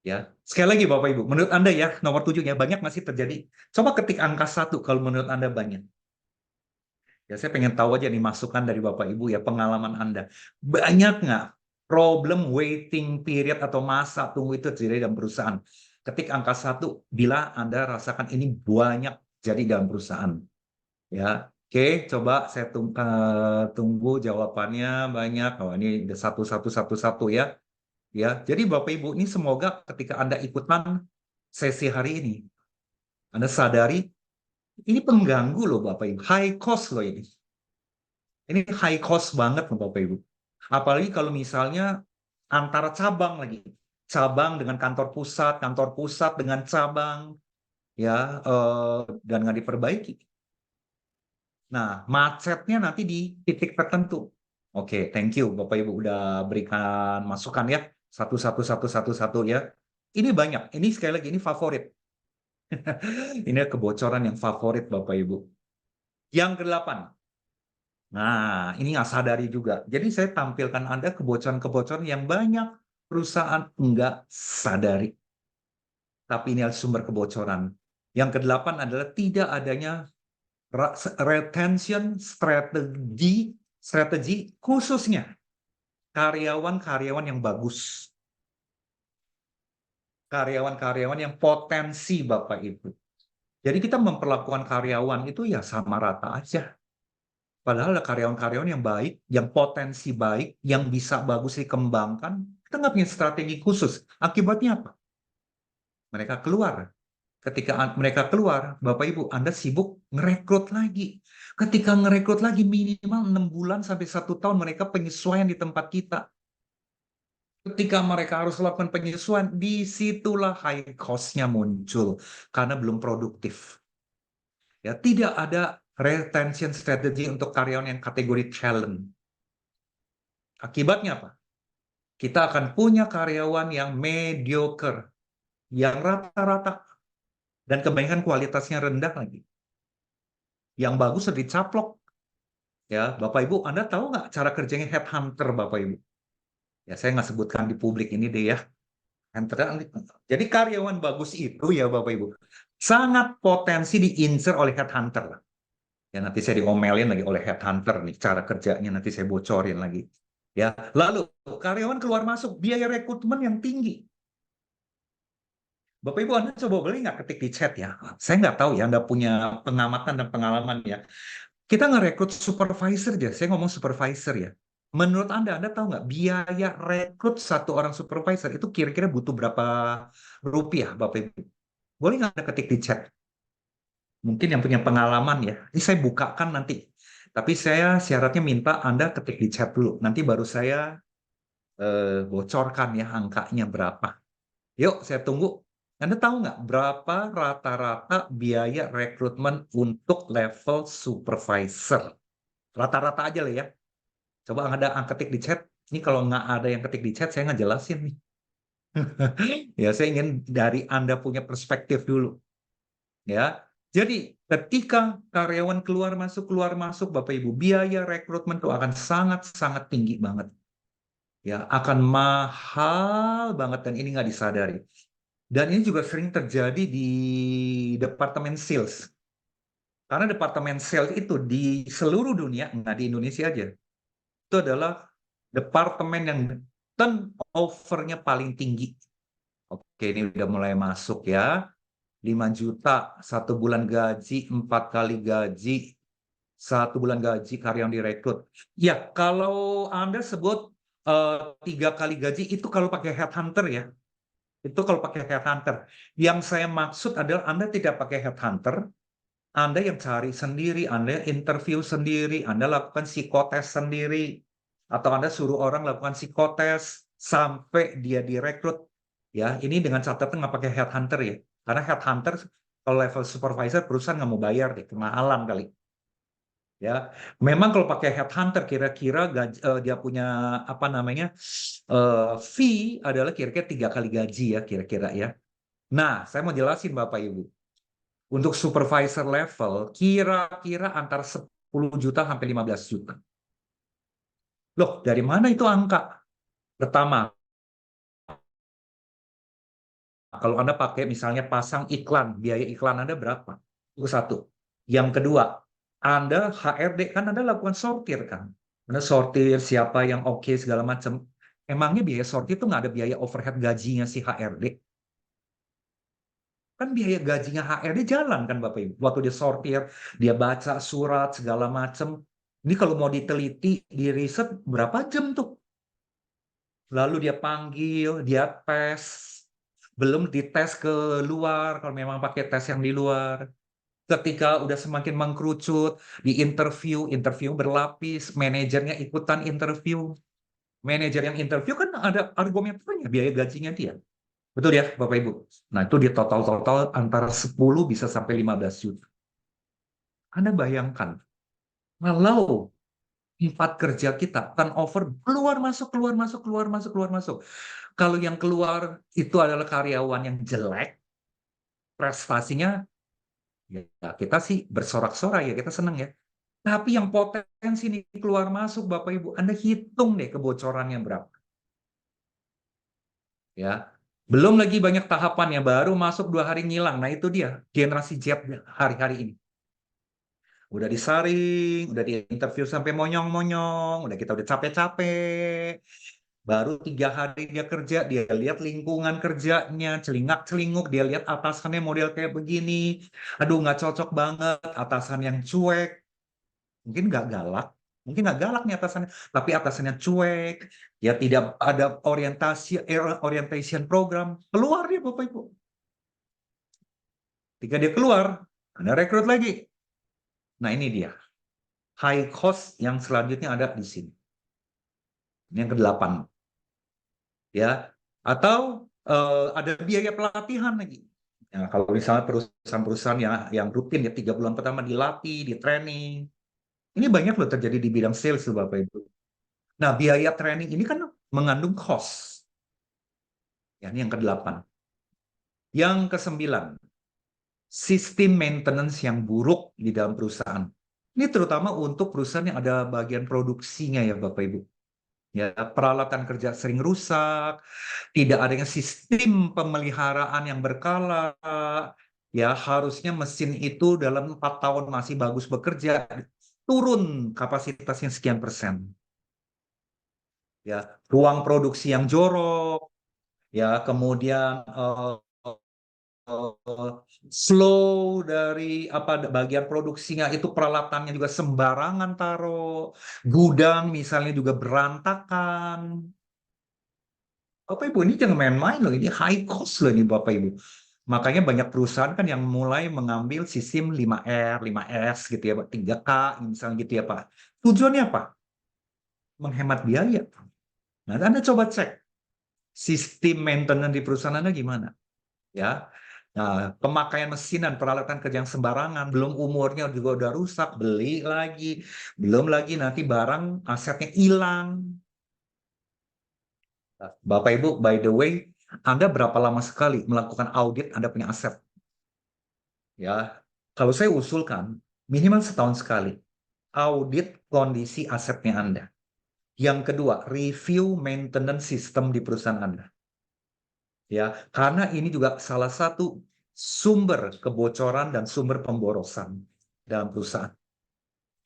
A: Ya, sekali lagi Bapak Ibu, menurut Anda ya, nomor 7 ya, banyak masih terjadi. Coba ketik angka 1 kalau menurut Anda banyak. Ya, saya pengen tahu aja nih masukan dari Bapak Ibu ya, pengalaman Anda. Banyak nggak problem waiting period atau masa tunggu itu terjadi dalam perusahaan? Ketik angka 1 bila Anda rasakan ini banyak jadi dalam perusahaan. Ya, oke, coba saya tunggu jawabannya banyak. Oh, ini udah satu ya. Ya, jadi Bapak Ibu ini semoga ketika Anda ikutan sesi hari ini, Anda sadari ini pengganggu loh Bapak Ibu, high cost loh ini. Ini high cost banget loh Bapak Ibu. Apalagi kalau misalnya antara cabang lagi, cabang dengan kantor pusat dengan cabang, ya, dan nggak diperbaiki. Nah, macetnya nanti di titik tertentu. Oke, thank you Bapak Ibu udah berikan masukan ya. Satu ya. Ini banyak. Ini sekali lagi ini favorit. Ini kebocoran yang favorit Bapak Ibu. Yang kedelapan. Nah, ini nggak sadari juga. Jadi saya tampilkan Anda kebocoran-kebocoran yang banyak perusahaan nggak sadari. Tapi ini adalah sumber kebocoran. Yang kedelapan adalah tidak adanya retention strategi khususnya karyawan-karyawan yang bagus. Karyawan-karyawan yang potensi Bapak Ibu. Jadi kita memperlakukan karyawan itu ya sama rata aja. Padahal ada karyawan-karyawan yang baik, yang potensi baik, yang bisa bagus dikembangkan. Kita nggak punya strategi khusus. Akibatnya apa? Mereka keluar. Ketika mereka keluar, Bapak Ibu, Anda sibuk ngerekrut lagi. Ketika ngerekrut lagi minimal 6 bulan sampai 1 tahun mereka penyesuaian di tempat kita. Ketika mereka harus lakukan penyesuaian, disitulah high cost-nya muncul karena belum produktif. Ya, tidak ada retention strategy untuk karyawan yang kategori talent. Akibatnya apa? Kita akan punya karyawan yang mediocre, yang rata-rata, dan kebanyakan kualitasnya rendah lagi. Yang bagus sudah dicaplok. Ya, Bapak Ibu, Anda tahu nggak cara kerjanya headhunter, Bapak Ibu? Ya, saya nggak sebutkan di publik ini deh ya. Jadi karyawan bagus itu ya Bapak Ibu, sangat potensi diincer oleh headhunter. Ya nanti saya diomelin lagi oleh headhunter nih, cara kerjanya nanti saya bocorin lagi. Ya, lalu karyawan keluar masuk, biaya rekrutmen yang tinggi. Bapak Ibu, Anda coba boleh nggak ketik di chat ya? Saya nggak tahu ya, Anda punya pengamatan dan pengalaman ya. Kita ngerekrut supervisor aja, saya ngomong supervisor ya. Menurut Anda tahu nggak biaya rekrut satu orang supervisor itu kira-kira butuh berapa rupiah, Bapak Ibu? Boleh nggak Anda ketik di chat? Mungkin yang punya pengalaman ya. Ini saya bukakan nanti. Tapi saya syaratnya minta Anda ketik di chat dulu. Nanti baru saya bocorkan ya angkanya berapa. Yuk, saya tunggu. Anda tahu nggak berapa rata-rata biaya rekrutmen untuk level supervisor? Rata-rata aja lah ya. Coba Anda ketik di chat. Ini kalau nggak ada yang ketik di chat, saya nggak jelasin nih. Ya, saya ingin dari Anda punya perspektif dulu. Ya, jadi ketika karyawan keluar masuk Bapak Ibu, biaya rekrutmen itu akan sangat tinggi banget. Ya, akan mahal banget dan ini nggak disadari. Dan ini juga sering terjadi di departemen sales. Karena departemen sales itu di seluruh dunia, nggak di Indonesia aja, itu adalah departemen yang turnover-nya paling tinggi. Oke, ini udah mulai masuk ya. 5 juta, 1 bulan gaji, 4 kali gaji, 1 bulan gaji karyawan direkrut. Ya, kalau Anda sebut 3 kali gaji, itu kalau pakai headhunter ya. Itu kalau pakai headhunter. Yang saya maksud adalah Anda tidak pakai headhunter, Anda yang cari sendiri, Anda interview sendiri, Anda lakukan psikotes sendiri, atau Anda suruh orang lakukan psikotes sampai dia direkrut. Ya, ini dengan catatan nggak pakai headhunter ya. Karena headhunter kalau level supervisor perusahaan nggak mau bayar deh, kemahalan kali. Ya, memang kalau pakai headhunter kira-kira dia punya apa namanya fee adalah kira-kira 3 kali gaji ya kira-kira ya. Nah, saya mau jelasin Bapak Ibu. Untuk supervisor level kira-kira antara 10 juta sampai 15 juta. Loh, dari mana itu angka? Pertama, kalau Anda pakai misalnya pasang iklan, biaya iklan Anda berapa? Itu satu. Yang kedua, Anda HRD kan Anda lakukan sortir kan? Anda sortir siapa yang oke segala macam. Emangnya biaya sortir itu nggak ada biaya overhead gajinya si HRD? Kan biaya gajinya HRD jalan kan Bapak Ibu. Waktu dia sortir, dia baca surat segala macam. Ini kalau mau diteliti, di riset berapa jam tuh? Lalu dia panggil, dia tes. Belum dites ke luar kalau memang pakai tes yang di luar. Ketika udah semakin mengkerucut, di interview berlapis, manajernya ikutan interview. Manajer yang interview kan ada argumennya, biaya gajinya dia. Betul ya, Bapak Ibu? Nah, itu di total antara 10 bisa sampai 15 juta. Anda bayangkan, kalau tempat kerja kita turnover keluar masuk, keluar masuk, keluar masuk, keluar masuk. Kalau yang keluar itu adalah karyawan yang jelek, prestasinya ya kita sih bersorak-sorai ya, kita senang ya. Tapi yang potensi ini keluar masuk Bapak Ibu, Anda hitung deh kebocorannya berapa. Ya. Belum lagi banyak tahapannya, baru masuk 2 hari ngilang. Nah itu dia, generasi Z hari-hari ini. Udah disaring, udah diinterview sampai monyong-monyong, udah kita udah capek-capek. Baru 3 hari dia kerja, dia lihat lingkungan kerjanya, celingak-celinguk, dia lihat atasannya model kayak begini. Aduh, nggak cocok banget, atasan yang cuek. Mungkin nggak galak, mungkin nggak galak nih atasannya, tapi atasannya cuek, ya tidak ada orientation program, keluar dia Bapak Ibu. Ketika dia keluar, Anda rekrut lagi. Nah ini dia, high cost yang selanjutnya ada di sini. Ini yang ke-8. Ya, atau ada biaya pelatihan lagi. Ya, kalau misalnya perusahaan-perusahaan yang rutin ya 3 bulan pertama dilatih, di training. Ini banyak loh terjadi di bidang sales tuh Bapak Ibu. Nah, biaya training ini kan mengandung cost. Ya, ini yang ke-8. Yang ke-9, sistem maintenance yang buruk di dalam perusahaan. Ini terutama untuk perusahaan yang ada bagian produksinya ya Bapak Ibu. Ya, peralatan kerja sering rusak, tidak adanya sistem pemeliharaan yang berkala. Ya, harusnya mesin itu dalam 4 tahun masih bagus bekerja, turun kapasitasnya sekian persen. Ya, ruang produksi yang jorok, ya, kemudian flow dari bagian produksinya itu peralatannya juga sembarangan taruh, gudang misalnya juga berantakan. Bapak Ibu ini jangan main-main loh, ini high cost loh ini Bapak Ibu. Makanya banyak perusahaan kan yang mulai mengambil sistem 5R, 5S gitu ya Pak, 3K misalnya gitu ya Pak. Tujuannya apa? Menghemat biaya. Nah, Anda coba cek sistem maintenance di perusahaan Anda gimana? Ya. Nah, pemakaian mesin dan peralatan kerja yang sembarangan, belum umurnya juga udah rusak, beli lagi, belum lagi nanti barang asetnya hilang. Bapak Ibu, by the way, Anda berapa lama sekali melakukan audit Anda punya aset? Ya, kalau saya usulkan minimal setahun sekali audit kondisi asetnya Anda. Yang kedua, review maintenance system di perusahaan Anda. Ya, karena ini juga salah satu sumber kebocoran dan sumber pemborosan dalam perusahaan.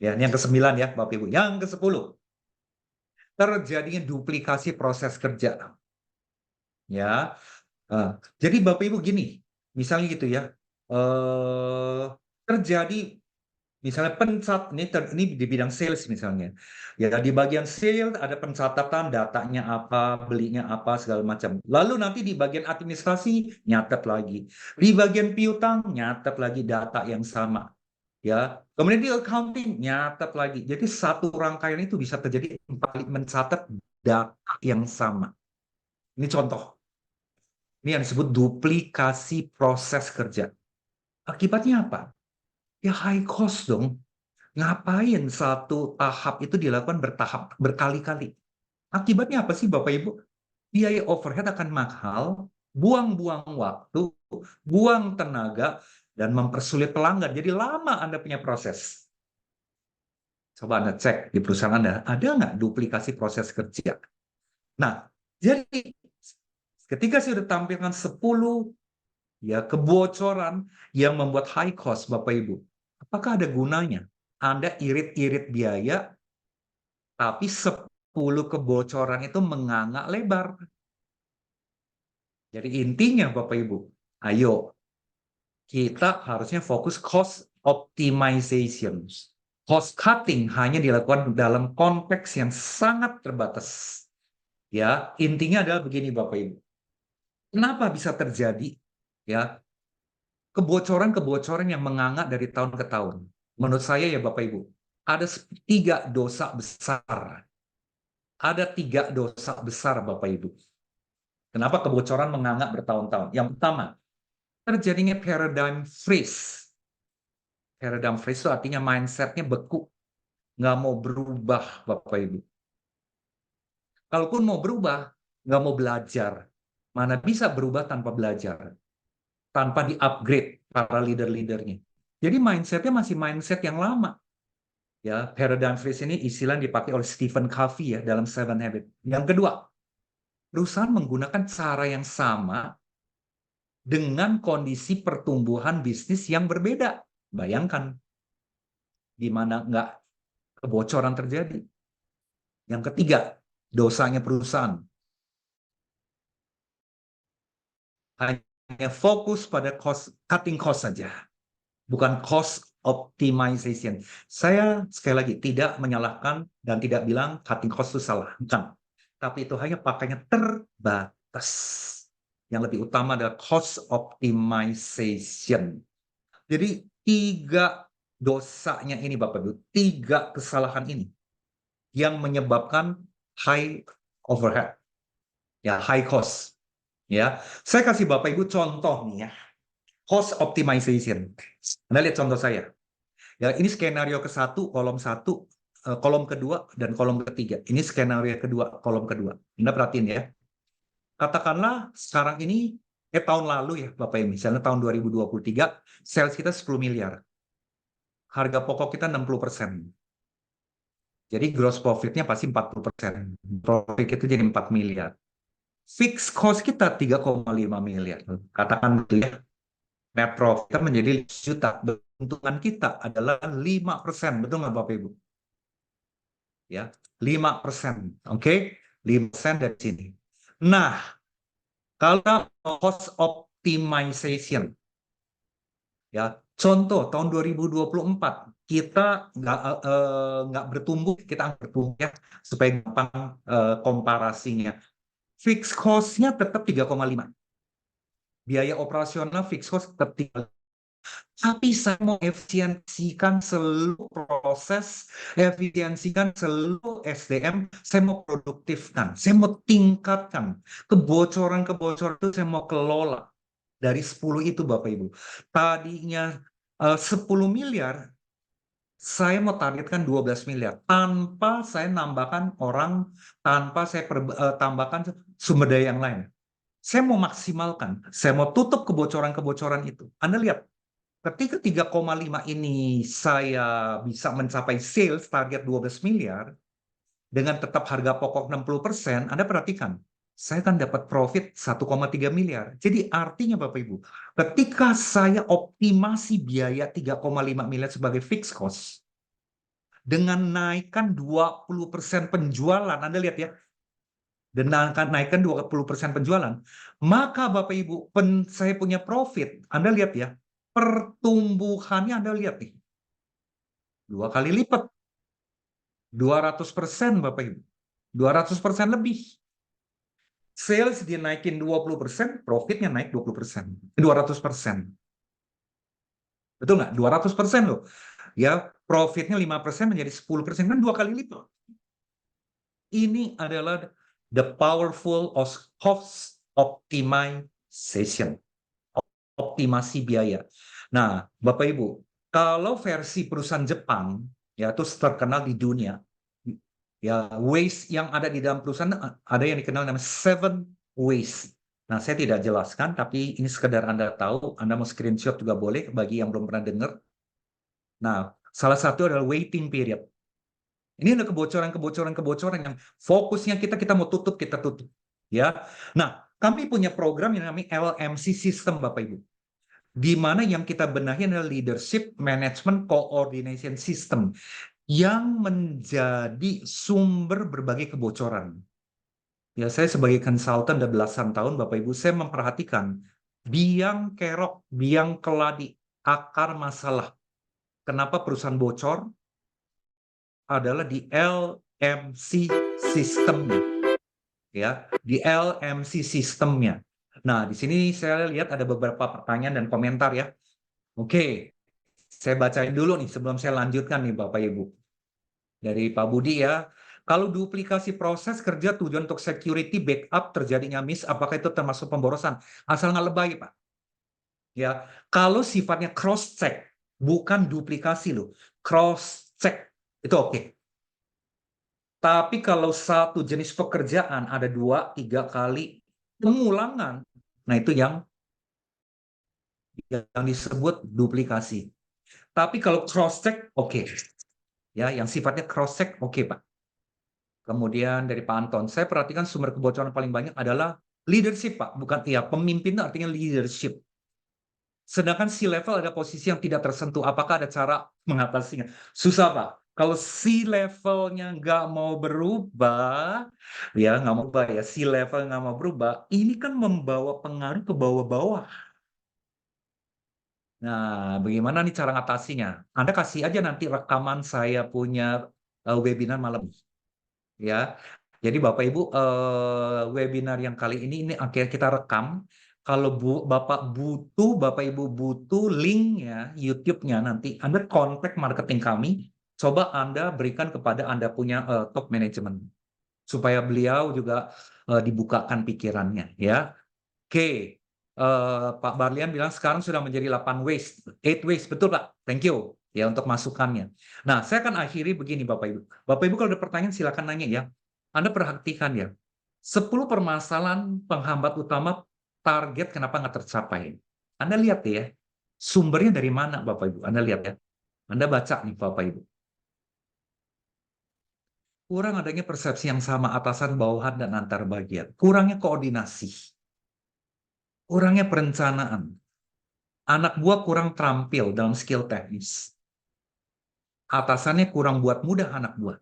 A: Ya, ini yang ke-9 ya, Bapak Ibu. Yang ke-10, terjadinya duplikasi proses kerja. Ya, jadi Bapak Ibu gini, misalnya gitu ya, terjadi misalnya ini di bidang sales misalnya. Ya di bagian sales ada pencatatan datanya apa, belinya apa segala macam. Lalu nanti di bagian administrasi nyatet lagi. Di bagian piutang nyatet lagi data yang sama. Ya. Kemudian di accounting nyatet lagi. Jadi satu rangkaian itu bisa terjadi mencatat data yang sama. Ini contoh. Ini yang disebut duplikasi proses kerja. Akibatnya apa? Ya high cost dong. Ngapain satu tahap itu dilakukan bertahap berkali-kali? Akibatnya apa sih Bapak Ibu? Biaya overhead akan mahal, buang-buang waktu, buang tenaga, dan mempersulit pelanggan. Jadi lama Anda punya proses. Coba Anda cek di perusahaan Anda, ada nggak duplikasi proses kerja? Nah, jadi ketika saya sudah tampilkan 10 ya kebocoran yang membuat high cost Bapak Ibu, apakah ada gunanya? Anda irit-irit biaya tapi 10 kebocoran itu menganga lebar. Jadi intinya Bapak Ibu, ayo kita harusnya fokus cost optimization. Cost cutting hanya dilakukan dalam konteks yang sangat terbatas. Ya, intinya adalah begini Bapak Ibu. Kenapa bisa terjadi ya kebocoran-kebocoran yang menganga dari tahun ke tahun? Menurut saya ya Bapak Ibu, ada 3 dosa besar. Ada 3 dosa besar Bapak Ibu. Kenapa kebocoran menganga bertahun-tahun? Yang pertama, terjadinya paradigm freeze. Paradigm freeze itu artinya mindset-nya beku, nggak mau berubah, Bapak Ibu. Kalaupun mau berubah, nggak mau belajar. Mana bisa berubah tanpa belajar, tanpa di-upgrade para leader-leadernya. Jadi mindset-nya masih mindset yang lama. Ya, paradigm freeze ini istilah yang dipakai oleh Stephen Covey ya dalam Seven Habits. Yang kedua, perusahaan menggunakan cara yang sama dengan kondisi pertumbuhan bisnis yang berbeda. Bayangkan, di mana nggak kebocoran terjadi. Yang ketiga, dosanya perusahaan. Hanya fokus pada cutting cost saja. Bukan cost optimization. Saya sekali lagi tidak menyalahkan dan tidak bilang cutting cost itu salah, bukan. Tapi itu hanya pakainya terbatas. Yang lebih utama adalah cost optimization. Jadi 3 dosanya ini Bapak Ibu, 3 kesalahan ini yang menyebabkan high overhead, ya high cost. Ya, saya kasih Bapak Ibu contoh nih ya, cost optimization. Anda lihat contoh saya. Ya, ini skenario ke-1, kolom 1, kolom kedua dan kolom ketiga. Ini skenario kedua, kolom kedua. Anda perhatiin ya. Katakanlah sekarang ini tahun lalu ya Bapak Ibu, misalnya tahun 2023, sales kita 10 miliar. Harga pokok kita 60%. Jadi gross profit-nya pasti 40%. Profit kita jadi 4 miliar. Fixed cost kita 3,5 miliar. Katakan betul ya. Net profit kita menjadi 5 juta. Keuntungan kita adalah 5%. Betul nggak Bapak Ibu? Ya, 5%. Oke? 5% dari sini. Nah, kalau cost optimization, ya, contoh tahun 2024 kita nggak bertumbuh, kita bertumbuh ya supaya gampang komparasinya. Fixed cost-nya tetap 3,5. Biaya operasional fixed cost tetap 3. Tapi saya mau efisiensikan seluruh proses, efisiensikan seluruh SDM, saya mau produktifkan, saya mau tingkatkan. Kebocoran-kebocoran itu saya mau kelola. Dari 10 itu Bapak Ibu. Tadinya 10 miliar, saya mau targetkan 12 miliar. Tanpa saya nambahkan orang, tanpa saya tambahkan sumber daya yang lain. Saya mau maksimalkan, saya mau tutup kebocoran-kebocoran itu. Anda lihat, ketika 3,5 ini saya bisa mencapai sales target 12 miliar, dengan tetap harga pokok 60%, Anda perhatikan, saya akan dapat profit 1,3 miliar. Jadi artinya Bapak Ibu, ketika saya optimasi biaya 3,5 miliar sebagai fixed cost, dengan naikkan 20% penjualan, Anda lihat ya, dan naikkan 20% penjualan, maka Bapak Ibu, saya punya profit, Anda lihat ya, pertumbuhannya Anda lihat nih, 2 kali lipat, 200% Bapak Ibu, 200% lebih. Sales dinaikin 20%, profitnya naik 20%, 200%. Betul nggak? 200% loh. Ya, profitnya 5% menjadi 10%, kan 2 kali lipat. Ini adalah the powerful of cost optimization. Optimasi biaya. Nah, Bapak Ibu, kalau versi perusahaan Jepang, ya itu terkenal di dunia, ya waste yang ada di dalam perusahaan ada yang dikenal namanya 7 waste. Nah, saya tidak jelaskan, tapi ini sekedar Anda tahu, Anda mau screenshot juga boleh bagi yang belum pernah dengar. Nah, salah satu adalah waiting period. Ini ada kebocoran-kebocoran yang fokusnya kita mau tutup, kita tutup. Ya. Nah, kami punya program yang namanya LMC System, Bapak Ibu. Di mana yang kita benahi adalah Leadership Management Coordination System yang menjadi sumber berbagai kebocoran. Ya, saya sebagai konsultan udah belasan tahun, Bapak Ibu, saya memperhatikan biang kerok, biang keladi, akar masalah. Kenapa perusahaan bocor? Adalah di LMC sistemnya. Ya, di LMC sistemnya. Nah, di sini saya lihat ada beberapa pertanyaan dan komentar ya. Oke, saya bacain dulu nih sebelum saya lanjutkan nih Bapak Ibu. Dari Pak Budi ya. Kalau duplikasi proses kerja tujuan untuk security backup terjadinya miss, apakah itu termasuk pemborosan? Asal nggak lebay, Pak. Ya, kalau sifatnya cross check, bukan duplikasi loh. Cross check itu oke. Tapi kalau satu jenis pekerjaan ada 2-3 kali pengulangan, nah itu yang disebut duplikasi. Tapi kalau cross check oke. Ya, yang sifatnya cross check oke, Pak. Kemudian dari Pak Anton, saya perhatikan sumber kebocoran paling banyak adalah leadership, Pak. Bukan ya, pemimpin itu artinya leadership. Sedangkan C-level ada posisi yang tidak tersentuh. Apakah ada cara mengatasinya? Susah, Pak. Kalau C-levelnya nggak mau berubah, ya nggak mau berubah ya, C-level nggak mau berubah, ini kan membawa pengaruh ke bawah-bawah. Nah, bagaimana nih cara ngatasinya? Anda kasih aja nanti rekaman saya punya webinar malam, ya. Jadi Bapak Ibu, webinar yang kali ini akhirnya kita rekam. Kalau Bapak Ibu butuh link ya YouTube-nya, nanti Anda kontak marketing kami. Coba Anda berikan kepada Anda punya top management supaya beliau juga dibukakan pikirannya, ya. Oke, Pak Barlian bilang sekarang sudah menjadi 8 ways, 8 ways, betul Pak? Thank you ya untuk masukannya. Nah, saya akan akhiri begini Bapak Ibu. Bapak Ibu kalau ada pertanyaan silakan nanya ya. Anda perhatikan ya, 10 permasalahan penghambat utama target kenapa nggak tercapai. Anda lihat ya, sumbernya dari mana Bapak Ibu? Anda lihat ya. Anda baca nih Bapak Ibu. Kurang adanya persepsi yang sama atasan, bawahan, dan antar bagian. Kurangnya koordinasi. Kurangnya perencanaan. Anak buah kurang terampil dalam skill teknis. Atasannya kurang buat mudah anak buah.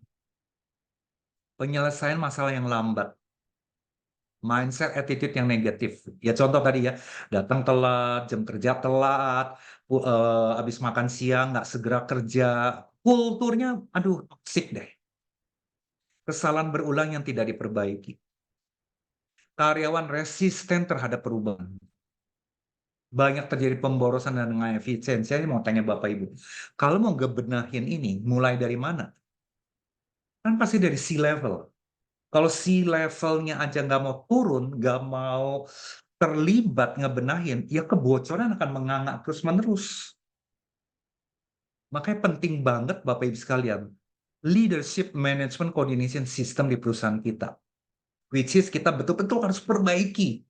A: Penyelesaian masalah yang lambat. Mindset, attitude yang negatif. Ya contoh tadi ya, datang telat, jam kerja telat, habis makan siang nggak segera kerja. Kulturnya, aduh, toxic deh. Kesalahan berulang yang tidak diperbaiki. Karyawan resisten terhadap perubahan. Banyak terjadi pemborosan dan dengan efisiensi. Saya mau tanya Bapak Ibu, kalau mau ngebenahin ini, mulai dari mana? Kan pasti dari C-level. Kalau C-levelnya aja nggak mau turun, nggak mau terlibat ngebenahin, ya kebocoran akan menganga terus-menerus. Makanya penting banget Bapak Ibu sekalian, leadership management coordination system di perusahaan kita. Which is kita betul-betul harus perbaiki.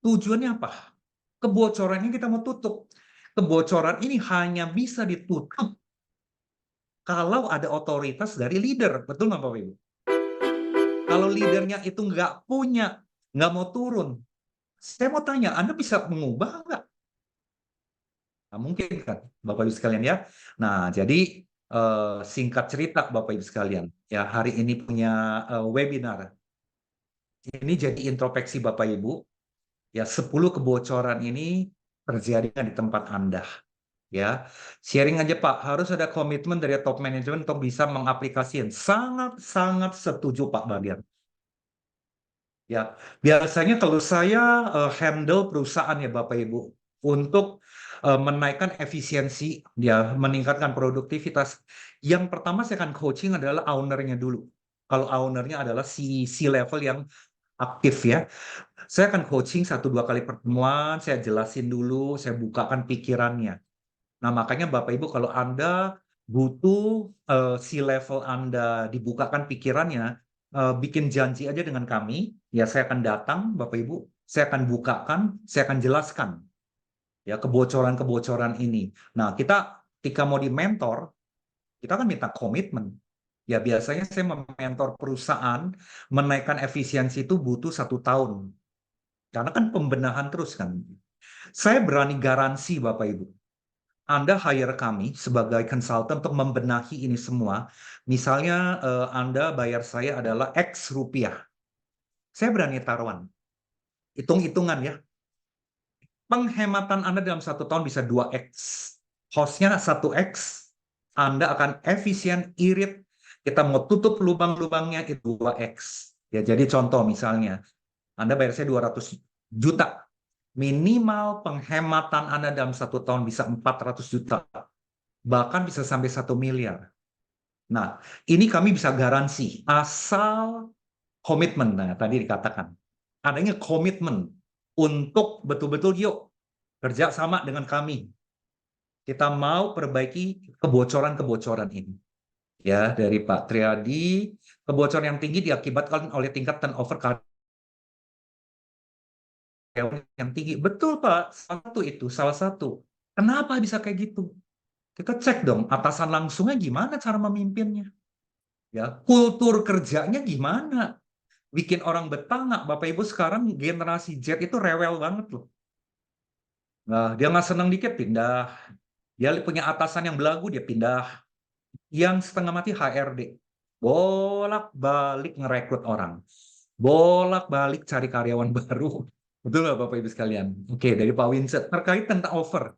A: Tujuannya apa? Kebocoran ini kita mau tutup. Kebocoran ini hanya bisa ditutup kalau ada otoritas dari leader. Betul nggak Bapak Ibu? Kalau leadernya itu nggak punya, nggak mau turun, saya mau tanya, Anda bisa mengubah nggak? Nah, mungkin kan, Bapak Ibu sekalian ya. Nah, jadi singkat cerita Bapak Ibu sekalian, ya hari ini punya webinar. Ini jadi introspeksi Bapak Ibu, ya 10 kebocoran ini terjadi di tempat Anda. Ya, sharing aja Pak, harus ada komitmen dari top management untuk bisa mengaplikasikan. Sangat-sangat setuju Pak Bagian. Ya, biasanya kalau saya handle perusahaan ya Bapak Ibu untuk menaikkan efisiensi, ya meningkatkan produktivitas. Yang pertama saya akan coaching adalah ownernya dulu. Kalau ownernya adalah si level yang aktif ya, saya akan coaching 1-2 kali pertemuan, saya jelasin dulu, saya bukakan pikirannya. Nah makanya Bapak Ibu kalau Anda butuh si level Anda dibukakan pikirannya, bikin janji aja dengan kami, ya saya akan datang Bapak Ibu, saya akan bukakan, saya akan jelaskan ya kebocoran-kebocoran ini. Nah kita ketika mau di mentor, kita kan minta komitmen. Ya biasanya saya mementor perusahaan menaikkan efisiensi itu butuh 1 tahun. Karena kan pembenahan terus kan. Saya berani garansi Bapak Ibu, Anda hire kami sebagai konsultan untuk membenahi ini semua. Misalnya Anda bayar saya adalah X rupiah. Saya berani taruhan. Hitung-hitungan ya. Penghematan Anda dalam 1 tahun bisa 2X. Hostnya 1X. Anda akan efisien, irit. Kita mau tutup lubang-lubangnya itu 2X. Ya, jadi contoh misalnya, Anda bayar saya 200 juta. Minimal penghematan Anda dalam 1 tahun bisa 400 juta. Bahkan bisa sampai 1 miliar. Nah, ini kami bisa garansi asal komitmen. Nah, tadi dikatakan adanya komitmen untuk betul-betul yuk kerja sama dengan kami. Kita mau perbaiki kebocoran-kebocoran ini. Ya, dari Pak Triadi, kebocoran yang tinggi diakibatkan oleh tingkat turnover karyawan yang tinggi. Betul, Pak. Salah satu. Kenapa bisa kayak gitu? Kita cek dong, atasan langsungnya gimana cara memimpinnya? Ya, kultur kerjanya gimana? Bikin orang betah nggak? Bapak Ibu sekarang generasi Z itu rewel banget loh. Nah, dia nggak senang dikit pindah. Dia punya atasan yang belagu dia pindah. Yang setengah mati HRD. Bolak-balik ngerekrut orang. Bolak-balik cari karyawan baru. Betul nggak Bapak Ibu sekalian? Oke, dari Pak Winsett. Terkait tentang over.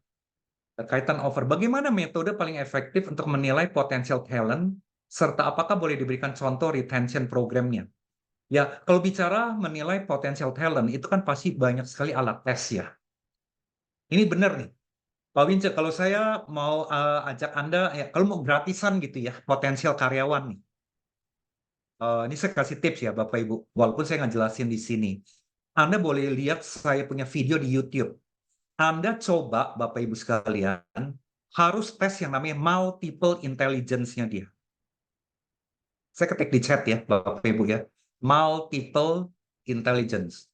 A: Kaitan offer. Bagaimana metode paling efektif untuk menilai potensial talent, serta apakah boleh diberikan contoh retention programnya? Ya, kalau bicara menilai potensial talent, itu kan pasti banyak sekali alat tes ya. Ini benar nih, Pak Wince, kalau saya mau ajak Anda, ya, kalau mau gratisan gitu ya, potensial karyawan nih. Ini saya kasih tips ya, Bapak Ibu. Walaupun saya nggak jelasin di sini. Anda boleh lihat saya punya video di YouTube. Anda coba, Bapak Ibu sekalian, harus tes yang namanya multiple intelligence-nya dia. Saya ketik di chat ya, Bapak Ibu ya. Multiple intelligence.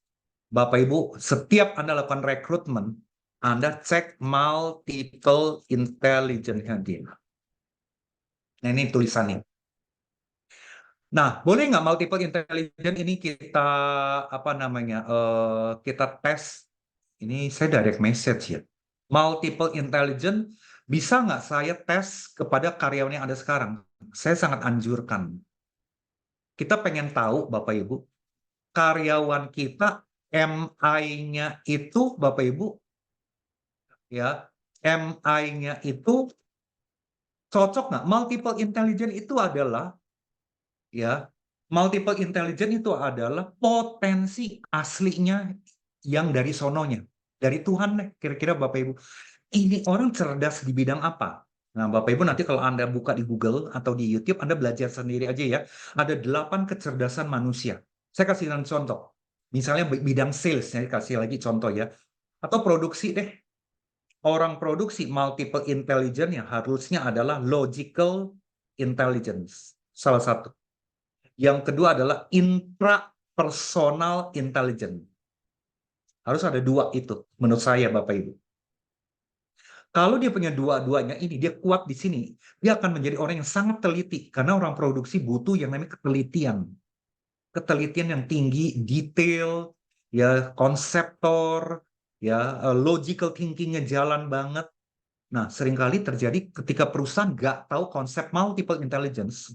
A: Bapak Ibu, setiap Anda lakukan rekrutmen, Anda cek multiple intelligence-nya dia. Nah, ini tulisannya. Nah, boleh nggak multiple intelligence ini kita apa namanya? Kita tes. Ini saya direct message ya. Multiple intelligence bisa nggak saya tes kepada karyawan yang ada sekarang? Saya sangat anjurkan. Kita pengen tahu, Bapak Ibu, karyawan kita MI-nya itu, Bapak Ibu, ya, MI-nya itu cocok nggak? Multiple intelligence itu adalah, ya, multiple intelligence itu adalah potensi aslinya yang dari sononya, dari Tuhan deh, kira-kira Bapak Ibu. Ini orang cerdas di bidang apa? Nah, Bapak Ibu nanti kalau Anda buka di Google atau di YouTube, Anda belajar sendiri aja ya. Ada 8 kecerdasan manusia. Saya kasih contoh. Misalnya bidang sales, saya kasih lagi contoh ya. Atau produksi deh. Orang produksi multiple intelligence yang harusnya adalah logical intelligence. Salah satu. Yang kedua adalah intrapersonal intelligence. Harus ada 2 itu, menurut saya Bapak Ibu. Kalau dia punya dua-duanya ini, dia kuat di sini, dia akan menjadi orang yang sangat teliti. Karena orang produksi butuh yang namanya ketelitian. Ketelitian yang tinggi, detail, ya konseptor, ya logical thinkingnya jalan banget. Nah, seringkali terjadi ketika perusahaan nggak tahu konsep multiple intelligence.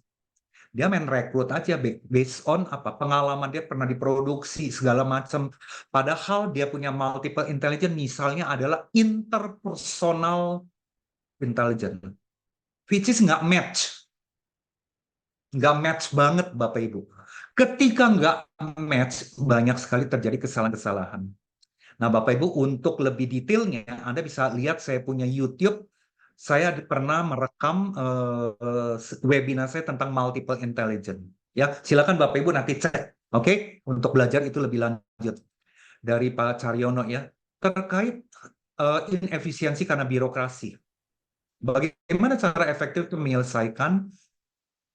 A: Dia main rekrut aja based on apa pengalaman dia pernah diproduksi segala macam. Padahal dia punya multiple intelligence, misalnya adalah interpersonal intelligence, which is nggak match banget Bapak Ibu. Ketika nggak match, banyak sekali terjadi kesalahan-kesalahan. Nah Bapak Ibu, untuk lebih detailnya, Anda bisa lihat saya punya YouTube. Saya pernah merekam webinar saya tentang multiple intelligence. Ya, silakan Bapak Ibu nanti cek, oke? Untuk belajar itu lebih lanjut dari Pak Caryono ya. Terkait inefisiensi karena birokrasi. Bagaimana cara efektif untuk menyelesaikan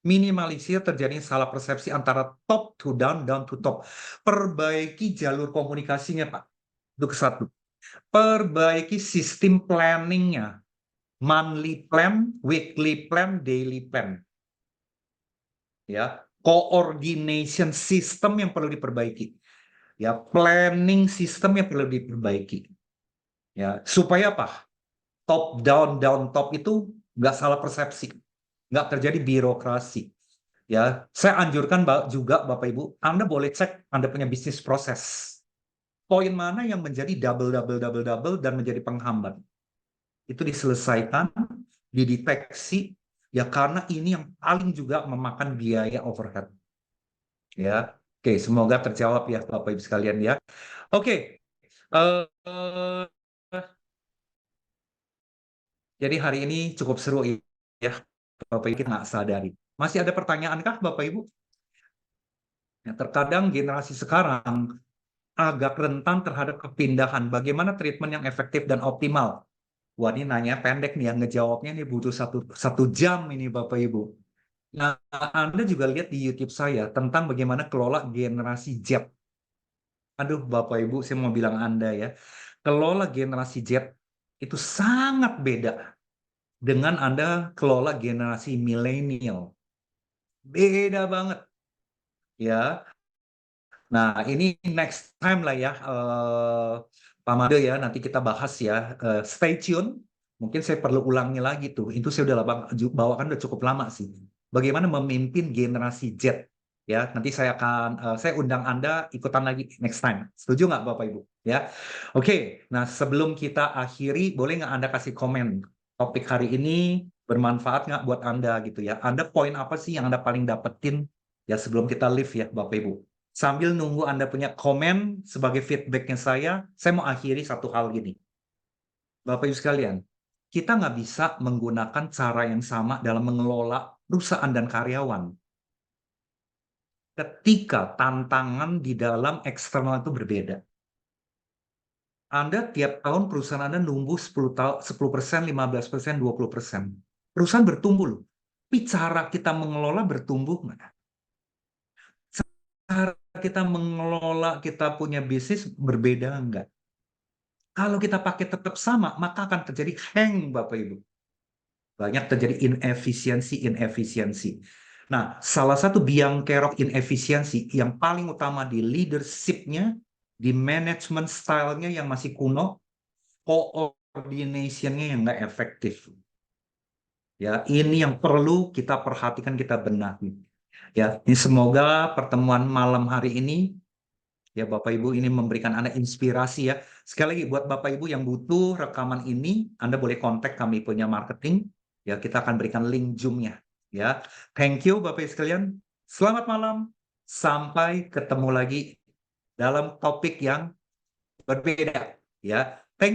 A: minimalisir terjadi salah persepsi antara top to down, down to top. Perbaiki jalur komunikasinya, Pak. Itu satu. Perbaiki sistem planningnya. Monthly plan, weekly plan, daily plan. Ya, coordination system yang perlu diperbaiki. Ya, planning system yang perlu diperbaiki. Ya, supaya apa? Top down, down top itu nggak salah persepsi, nggak terjadi birokrasi. Ya, saya anjurkan juga Bapak Ibu, Anda boleh cek Anda punya bisnis proses. Poin mana yang menjadi double dan menjadi penghambat. Itu diselesaikan, dideteksi, ya karena ini yang paling juga memakan biaya overhead. Ya, oke, semoga terjawab ya Bapak Ibu sekalian ya. Oke, uh, jadi hari ini cukup seru ya, Bapak Ibu, kita nggak sadari. Masih ada pertanyaan kah Bapak Ibu? Ya, terkadang generasi sekarang agak rentan terhadap kepindahan. Bagaimana treatment yang efektif dan optimal? Wah, ini nanya pendek nih, yang ngejawabnya nih butuh satu jam ini Bapak Ibu. Nah, Anda juga lihat di YouTube saya tentang bagaimana kelola generasi Z. Aduh, Bapak Ibu, saya mau bilang Anda ya, kelola generasi Z itu sangat beda dengan Anda kelola generasi milenial. Beda banget, ya. Nah, ini next time lah ya, Pak Made ya, nanti kita bahas ya. Stay tune. Mungkin saya perlu ulangi lagi tuh. Itu saya udah bawakan udah cukup lama sih. Bagaimana memimpin generasi Z. ya. Nanti saya undang Anda ikutan lagi next time. Setuju nggak Bapak Ibu? Ya. Oke, nah sebelum kita akhiri, boleh nggak Anda kasih komen topik hari ini bermanfaat nggak buat Anda gitu ya? Anda poin apa sih yang Anda paling dapetin ya sebelum kita leave ya Bapak Ibu? Sambil nunggu Anda punya komen sebagai feedbacknya saya mau akhiri satu hal gini. Bapak Ibu sekalian, kita nggak bisa menggunakan cara yang sama dalam mengelola perusahaan dan karyawan ketika tantangan di dalam eksternal itu berbeda. Anda tiap tahun perusahaan Anda numbuh 10%, 15%, 20%. Perusahaan bertumbuh loh. Tapi cara kita mengelola bertumbuh nggak? Cara kita mengelola kita punya bisnis berbeda nggak? Kalau kita pakai tetap sama, maka akan terjadi hang, Bapak Ibu. Banyak terjadi inefisiensi. Nah, salah satu biang kerok inefisiensi yang paling utama di leadership-nya, di management style-nya yang masih kuno, coordination-nya yang nggak efektif. Ya, ini yang perlu kita perhatikan, kita benahi. Ya, ini semoga pertemuan malam hari ini ya Bapak Ibu ini memberikan Anda inspirasi ya. Sekali lagi buat Bapak Ibu yang butuh rekaman ini, Anda boleh kontak kami punya marketing. Ya, kita akan berikan link Zoom-nya. Ya, thank you Bapak Ibu sekalian. Selamat malam. Sampai ketemu lagi dalam topik yang berbeda. Ya,